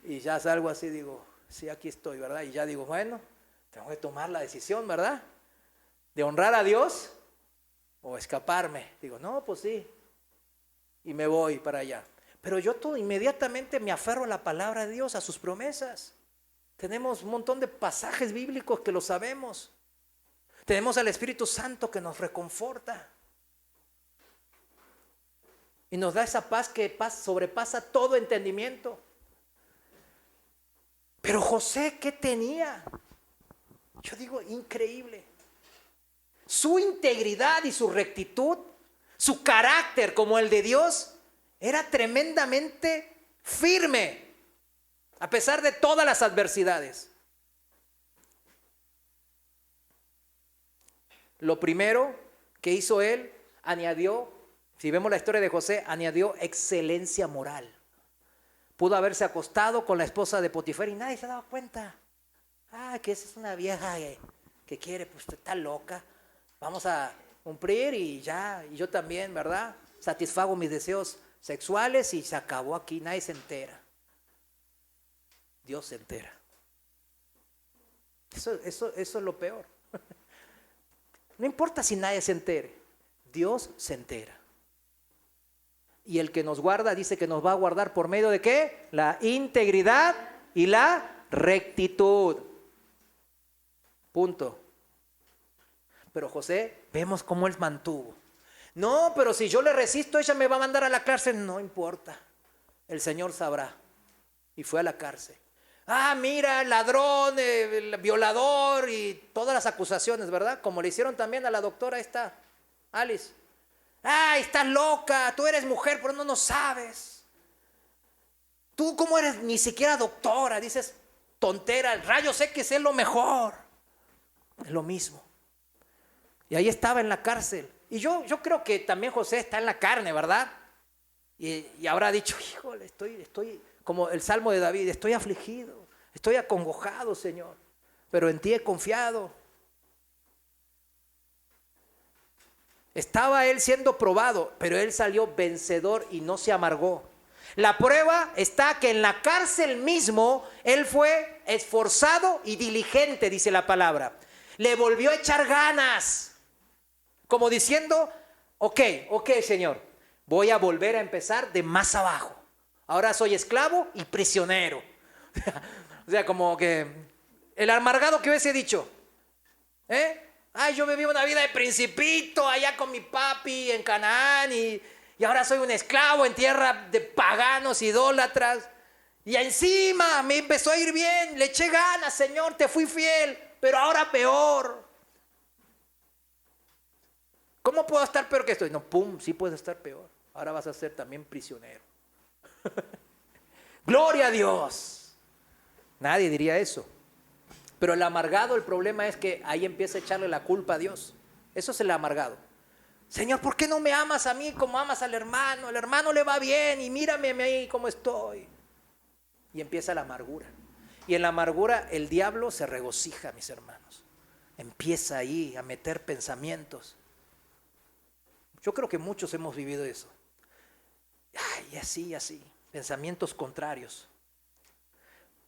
Y ya salgo así, digo, sí, aquí estoy, ¿verdad? Y ya digo, bueno, tengo que tomar la decisión, ¿verdad? De honrar a Dios o escaparme. Digo, no, pues sí. Y me voy para allá. Pero yo inmediatamente me aferro a la palabra de Dios, a sus promesas. Tenemos un montón de pasajes bíblicos que lo sabemos. Tenemos al Espíritu Santo que nos reconforta. Y nos da esa paz que sobrepasa todo entendimiento. Pero José, ¿qué tenía? Yo digo, increíble. Su integridad y su rectitud, su carácter como el de Dios, era tremendamente firme, a pesar de todas las adversidades. Lo primero que hizo él, añadió, si vemos la historia de José, añadió excelencia moral. Pudo haberse acostado con la esposa de Potifar y nadie se daba cuenta. Que esa es una vieja que quiere, pues está loca. Vamos a cumplir y ya, y yo también, ¿verdad? Satisfago mis deseos sexuales y se acabó aquí, nadie se entera. Dios se entera. Eso es lo peor. No importa si nadie se entere, Dios se entera. Y el que nos guarda dice que nos va a guardar por medio de ¿qué? La integridad y la rectitud. Punto. Pero José, vemos cómo él mantuvo. No, pero si yo le resisto, ella me va a mandar a la cárcel. No importa, el Señor sabrá. Y fue a la cárcel. Mira, ladrón, violador y todas las acusaciones, ¿verdad? Como le hicieron también a la doctora esta, Alice. Estás loca, tú eres mujer, pero no sabes. Tú cómo eres ni siquiera doctora, dices tontera, el rayo X es lo mejor. Es lo mismo. Y ahí estaba en la cárcel. Y yo creo que también José está en la carne, ¿verdad? Y habrá dicho, híjole, estoy como el Salmo de David, estoy afligido, estoy acongojado, Señor, pero en ti he confiado. Estaba él siendo probado, pero él salió vencedor y no se amargó. La prueba está que en la cárcel mismo él fue esforzado y diligente, dice la palabra. Le volvió a echar ganas, como diciendo, ok, Señor, voy a volver a empezar de más abajo. Ahora soy esclavo y prisionero. O sea, como que el amargado que hubiese dicho, ay, yo viví una vida de principito allá con mi papi en Canaán y ahora soy un esclavo en tierra de paganos, idólatras. Y encima me empezó a ir bien, le eché ganas, Señor, te fui fiel, pero ahora peor. ¿Cómo puedo estar peor que estoy? No, pum, sí puedes estar peor. Ahora vas a ser también prisionero. Gloria a Dios. Nadie diría eso. Pero el amargado, el problema es que ahí empieza a echarle la culpa a Dios. Eso es el amargado. Señor, ¿por qué no me amas a mí como amas al hermano? El hermano le va bien y mírame a mí cómo estoy. Y empieza la amargura. Y en la amargura el diablo se regocija, mis hermanos. Empieza ahí a meter pensamientos. Yo creo que muchos hemos vivido eso. Ay, así, así. Pensamientos contrarios.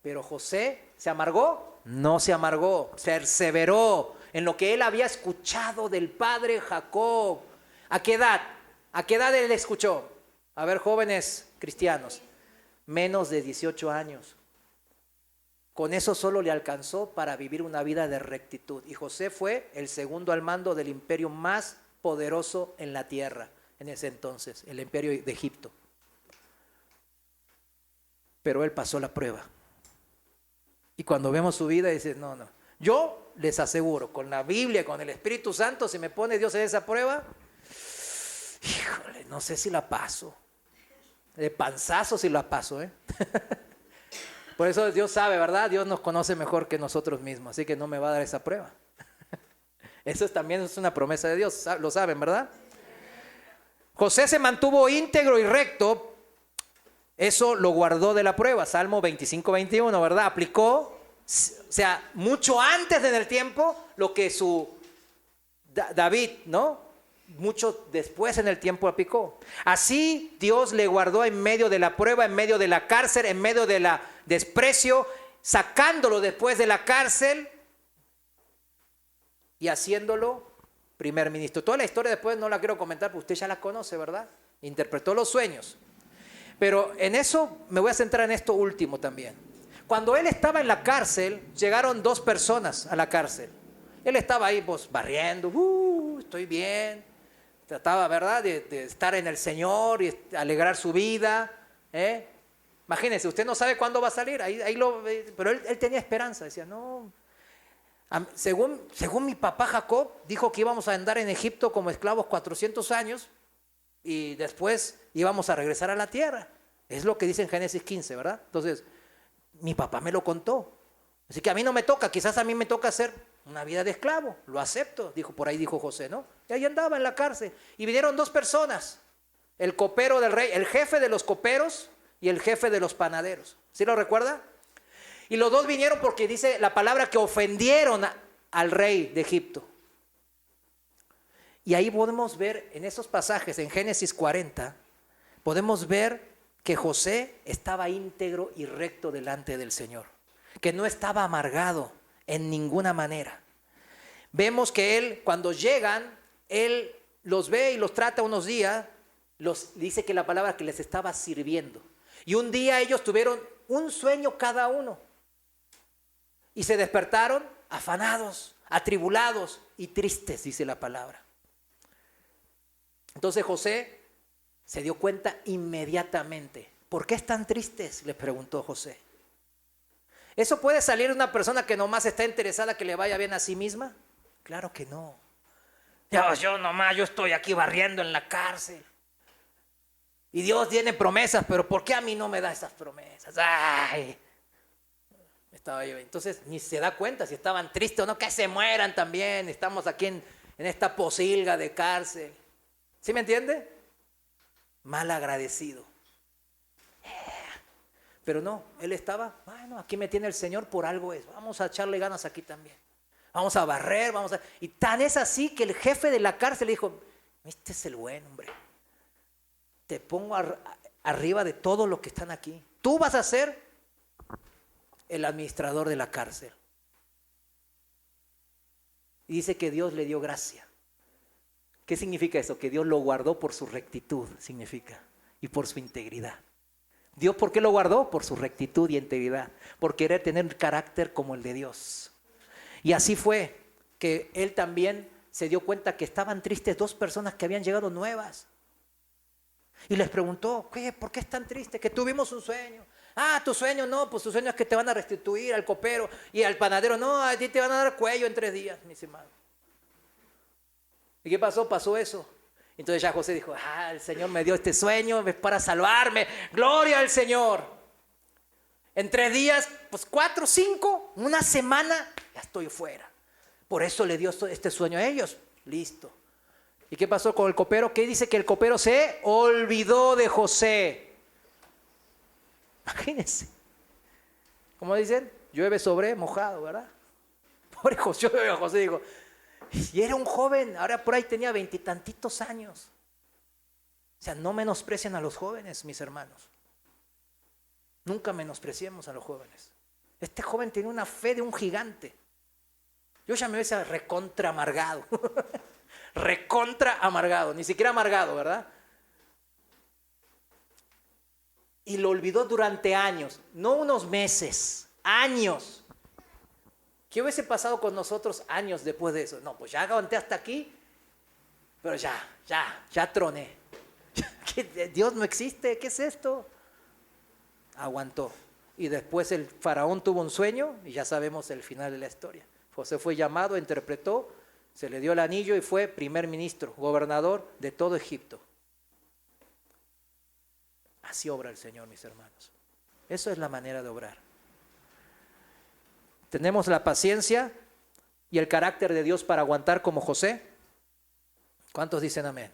Pero José, ¿se amargó? No se amargó, perseveró en lo que él había escuchado del padre Jacob. ¿A qué edad? ¿A qué edad él escuchó? A ver, jóvenes cristianos, menos de 18 años. Con eso solo le alcanzó para vivir una vida de rectitud. Y José fue el segundo al mando del imperio más poderoso en la tierra en ese entonces, el imperio de Egipto. Pero él pasó la prueba. Y cuando vemos su vida, dice, no. Yo les aseguro, con la Biblia, con el Espíritu Santo, si me pone Dios en esa prueba, híjole, no sé si la paso. De panzazo si la paso, Por eso Dios sabe, ¿verdad? Dios nos conoce mejor que nosotros mismos, así que no me va a dar esa prueba. Eso también es una promesa de Dios, lo saben, ¿verdad? José se mantuvo íntegro y recto. Eso lo guardó de la prueba, Salmo 25, 21, ¿verdad? Aplicó, o sea, mucho antes del tiempo, lo que su David, ¿no? Mucho después en el tiempo aplicó. Así Dios le guardó en medio de la prueba, en medio de la cárcel, en medio de la desprecio, sacándolo después de la cárcel y haciéndolo primer ministro. Toda la historia después no la quiero comentar, porque usted ya la conoce, ¿verdad? Interpretó los sueños. Pero en eso me voy a centrar en esto último también. Cuando él estaba en la cárcel, llegaron 2 personas a la cárcel. Él estaba ahí pues barriendo, estoy bien. Trataba, ¿verdad?, de estar en el Señor y alegrar su vida. Imagínense, usted no sabe cuándo va a salir, pero él tenía esperanza. Decía, no, según mi papá Jacob, dijo que íbamos a andar en Egipto como esclavos 400 años. Y después íbamos a regresar a la tierra. Es lo que dice en Génesis 15, ¿verdad? Entonces, mi papá me lo contó. Así que a mí no me toca, quizás a mí me toca hacer una vida de esclavo. Lo acepto, por ahí dijo José, ¿no? Y ahí andaba en la cárcel. Y vinieron 2 personas. El copero del rey, el jefe de los coperos y el jefe de los panaderos. ¿Sí lo recuerda? Y los 2 vinieron porque dice la palabra que ofendieron al rey de Egipto. Y ahí podemos ver en esos pasajes, en Génesis 40, podemos ver que José estaba íntegro y recto delante del Señor, que no estaba amargado en ninguna manera. Vemos que él, cuando llegan, él los ve y los trata unos días, dice que la palabra que les estaba sirviendo. Y un día ellos tuvieron un sueño cada uno y se despertaron afanados, atribulados y tristes, dice la palabra. Entonces José se dio cuenta inmediatamente. ¿Por qué están tristes?, le preguntó José. ¿Eso puede salir de una persona que nomás está interesada que le vaya bien a sí misma? Claro que no. Yo estoy aquí barriendo en la cárcel. Y Dios tiene promesas, pero ¿por qué a mí no me da esas promesas? Ay, estaba yo. Entonces ni se da cuenta si estaban tristes o no, que se mueran también. Estamos aquí en esta posilga de cárcel. ¿Sí me entiende? Mal agradecido. Pero no, él estaba, bueno, aquí me tiene el Señor, por algo es. Vamos a echarle ganas aquí también. Vamos a barrer, Y tan es así que el jefe de la cárcel le dijo, este es el buen hombre. Te pongo arriba de todos los que están aquí. Tú vas a ser el administrador de la cárcel. Y dice que Dios le dio gracia. ¿Qué significa eso? Que Dios lo guardó por su rectitud, significa, y por su integridad. Dios, ¿por qué lo guardó? Por su rectitud y integridad, por querer tener un carácter como el de Dios. Y así fue que él también se dio cuenta que estaban tristes dos personas que habían llegado nuevas. Y les preguntó, oye, ¿por qué están tristes? Que tuvimos un sueño. Ah, tu sueño no, pues tu sueño es que te van a restituir al copero y al panadero. No, a ti te van a dar cuello en 3 días, mis hermanos. ¿Y qué pasó? Pasó eso. Entonces ya José dijo, el Señor me dio este sueño, es para salvarme. Gloria al Señor. En 3 días, pues 4, 5, una semana, ya estoy fuera. Por eso le dio este sueño a ellos. Listo. ¿Y qué pasó con el copero? ¿Qué dice? Que el copero se olvidó de José. Imagínense. ¿Cómo dicen? Llueve sobre mojado, ¿verdad? Pobre José, José dijo, y era un joven, ahora por ahí tenía 20 y tantitos años. O sea, no menosprecien a los jóvenes, mis hermanos. Nunca menospreciemos a los jóvenes. Este joven tenía una fe de un gigante. Yo ya me hubiese recontra amargado. Recontra amargado, ni siquiera amargado, ¿verdad? Y lo olvidó durante años, no unos meses, años. ¿Qué hubiese pasado con nosotros años después de eso? No, pues ya aguanté hasta aquí, pero ya troné. Dios no existe, ¿qué es esto? Aguantó. Y después el faraón tuvo un sueño y ya sabemos el final de la historia. José fue llamado, interpretó, se le dio el anillo y fue primer ministro, gobernador de todo Egipto. Así obra el Señor, mis hermanos. Eso es la manera de obrar. ¿Tenemos la paciencia y el carácter de Dios para aguantar como José? ¿Cuántos dicen amén?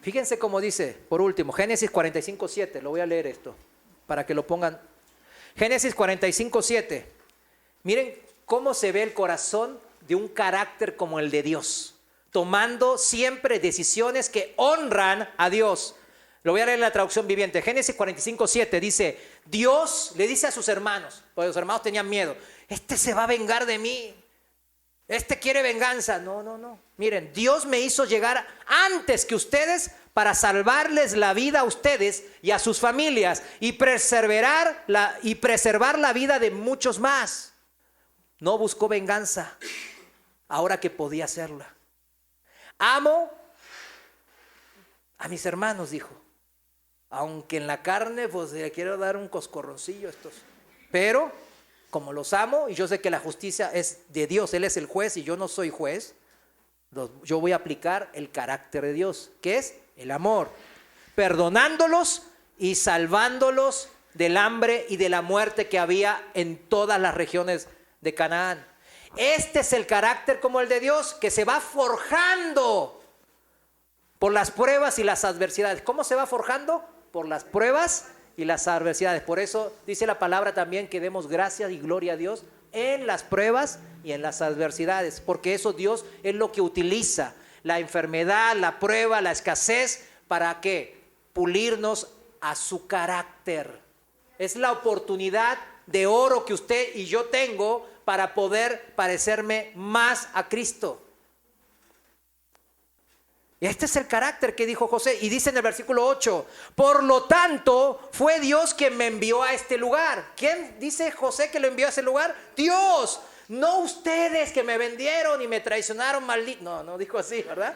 Fíjense cómo dice, por último, Génesis 45:7. Lo voy a leer esto para que lo pongan. Génesis 45:7. Miren cómo se ve el corazón de un carácter como el de Dios, tomando siempre decisiones que honran a Dios. Lo voy a leer en la traducción viviente. Génesis 45:7 dice, Dios le dice a sus hermanos, porque los hermanos tenían miedo, este se va a vengar de mí, este quiere venganza. No. Miren, Dios me hizo llegar antes que ustedes para salvarles la vida a ustedes y a sus familias y preservar la vida de muchos más. No buscó venganza ahora que podía hacerla. Amo a mis hermanos, dijo. Aunque en la carne pues le quiero dar un coscorroncillo a estos. Pero como los amo y yo sé que la justicia es de Dios, Él es el juez y yo no soy juez, yo voy a aplicar el carácter de Dios, que es el amor, perdonándolos y salvándolos del hambre y de la muerte que había en todas las regiones de Canaán. Este es el carácter como el de Dios, que se va forjando por las pruebas y las adversidades. ¿Cómo se va forjando? Por las pruebas y las adversidades. Por eso dice la palabra también que demos gracias y gloria a Dios en las pruebas y en las adversidades, porque eso Dios es lo que utiliza, la enfermedad, la prueba, la escasez, ¿para qué? Pulirnos a su carácter. Es la oportunidad de oro que usted y yo tengo para poder parecerme más a Cristo. Y este es el carácter que dijo José. Y dice en el versículo 8, por lo tanto, fue Dios quien me envió a este lugar. ¿Quién dice José que lo envió a ese lugar? Dios, no ustedes que me vendieron y me traicionaron, malditos. No dijo así, ¿verdad?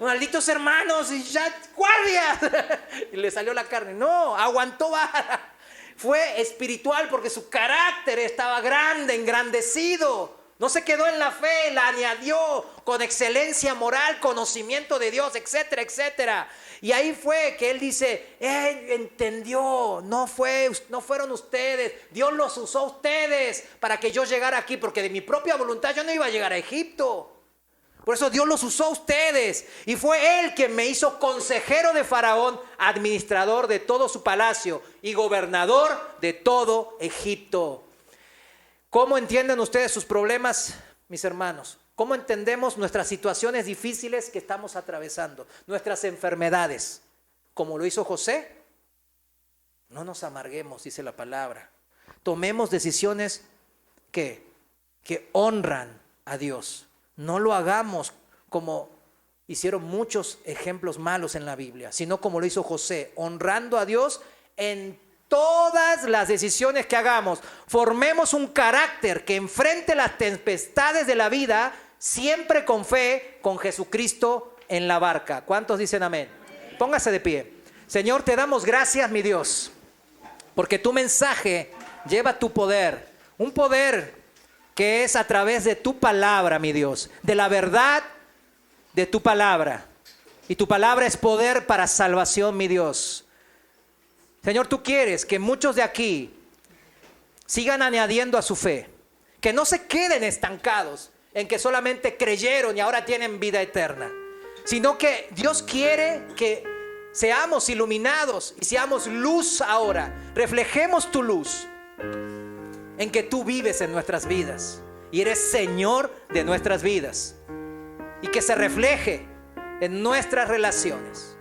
Malditos hermanos, y ya, guardia. Y le salió la carne. No, aguantó vara. Fue espiritual porque su carácter estaba grande, engrandecido. No se quedó en la fe, la añadió con excelencia moral, conocimiento de Dios, etcétera, etcétera. Y ahí fue que él dice, entendió, no fueron ustedes, Dios los usó a ustedes para que yo llegara aquí, porque de mi propia voluntad yo no iba a llegar a Egipto. Por eso Dios los usó a ustedes y fue Él quien me hizo consejero de Faraón, administrador de todo su palacio y gobernador de todo Egipto. ¿Cómo entienden ustedes sus problemas, mis hermanos? ¿Cómo entendemos nuestras situaciones difíciles que estamos atravesando? Nuestras enfermedades. ¿Como lo hizo José? No nos amarguemos, dice la palabra. Tomemos decisiones que honran a Dios. No lo hagamos como hicieron muchos ejemplos malos en la Biblia, sino como lo hizo José, honrando a Dios en todas las decisiones que hagamos, formemos un carácter que enfrente las tempestades de la vida siempre con fe, con Jesucristo en la barca. ¿Cuántos dicen amén? Póngase de pie. Señor, te damos gracias, mi Dios, porque tu mensaje lleva tu poder, un poder que es a través de tu palabra, mi Dios, de la verdad de tu palabra. Y tu palabra es poder para salvación, mi Dios. Señor, tú quieres que muchos de aquí sigan añadiendo a su fe, que no se queden estancados en que solamente creyeron y ahora tienen vida eterna, sino que Dios quiere que seamos iluminados y seamos luz ahora, reflejemos tu luz en que tú vives en nuestras vidas y eres Señor de nuestras vidas, y que se refleje en nuestras relaciones,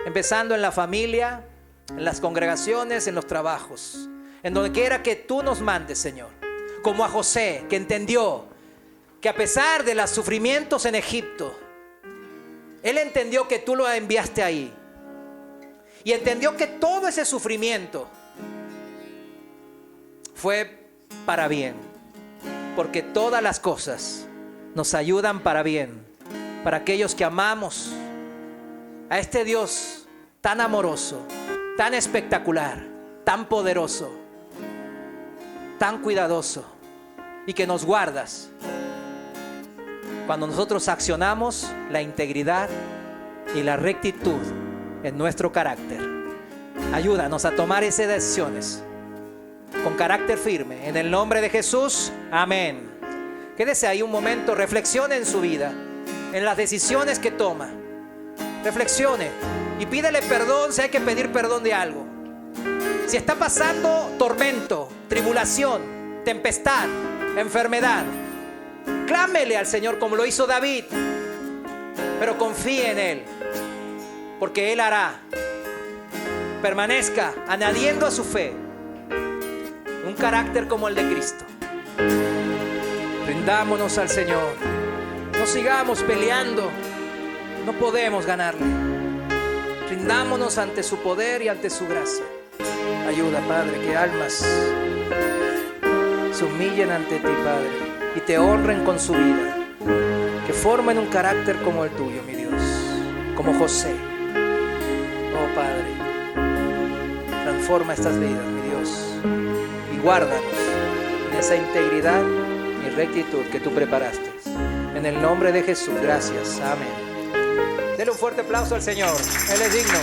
empezando en la familia, en las congregaciones, en los trabajos, en donde quiera que tú nos mandes, Señor. Como a José, que entendió que a pesar de los sufrimientos en Egipto, él entendió que tú lo enviaste ahí, y entendió que todo ese sufrimiento fue para bien, porque todas las cosas nos ayudan para bien, para aquellos que amamos a este Dios tan amoroso, tan espectacular, tan poderoso, tan cuidadoso, y que nos guardas cuando nosotros accionamos la integridad y la rectitud en nuestro carácter. Ayúdanos a tomar esas decisiones con carácter firme, en el nombre de Jesús, amén. Quédese ahí un momento, reflexione en su vida, en las decisiones que toma. Reflexione y pídele perdón si hay que pedir perdón de algo. Si está pasando tormento, tribulación, tempestad, enfermedad, clámele al Señor como lo hizo David, pero confíe en Él, porque Él hará. Permanezca añadiendo a su fe un carácter como el de Cristo. Rindámonos al Señor. No sigamos peleando. No podemos ganarle. Rindámonos ante su poder y ante su gracia. Ayuda, Padre, que almas se humillen ante ti, Padre, y te honren con su vida. Que formen un carácter como el tuyo, mi Dios, como José. Oh, Padre, transforma estas vidas, mi Dios, y guárdanos en esa integridad y rectitud que tú preparaste. En el nombre de Jesús, gracias. Amén. Denle un fuerte aplauso al Señor. Él es digno.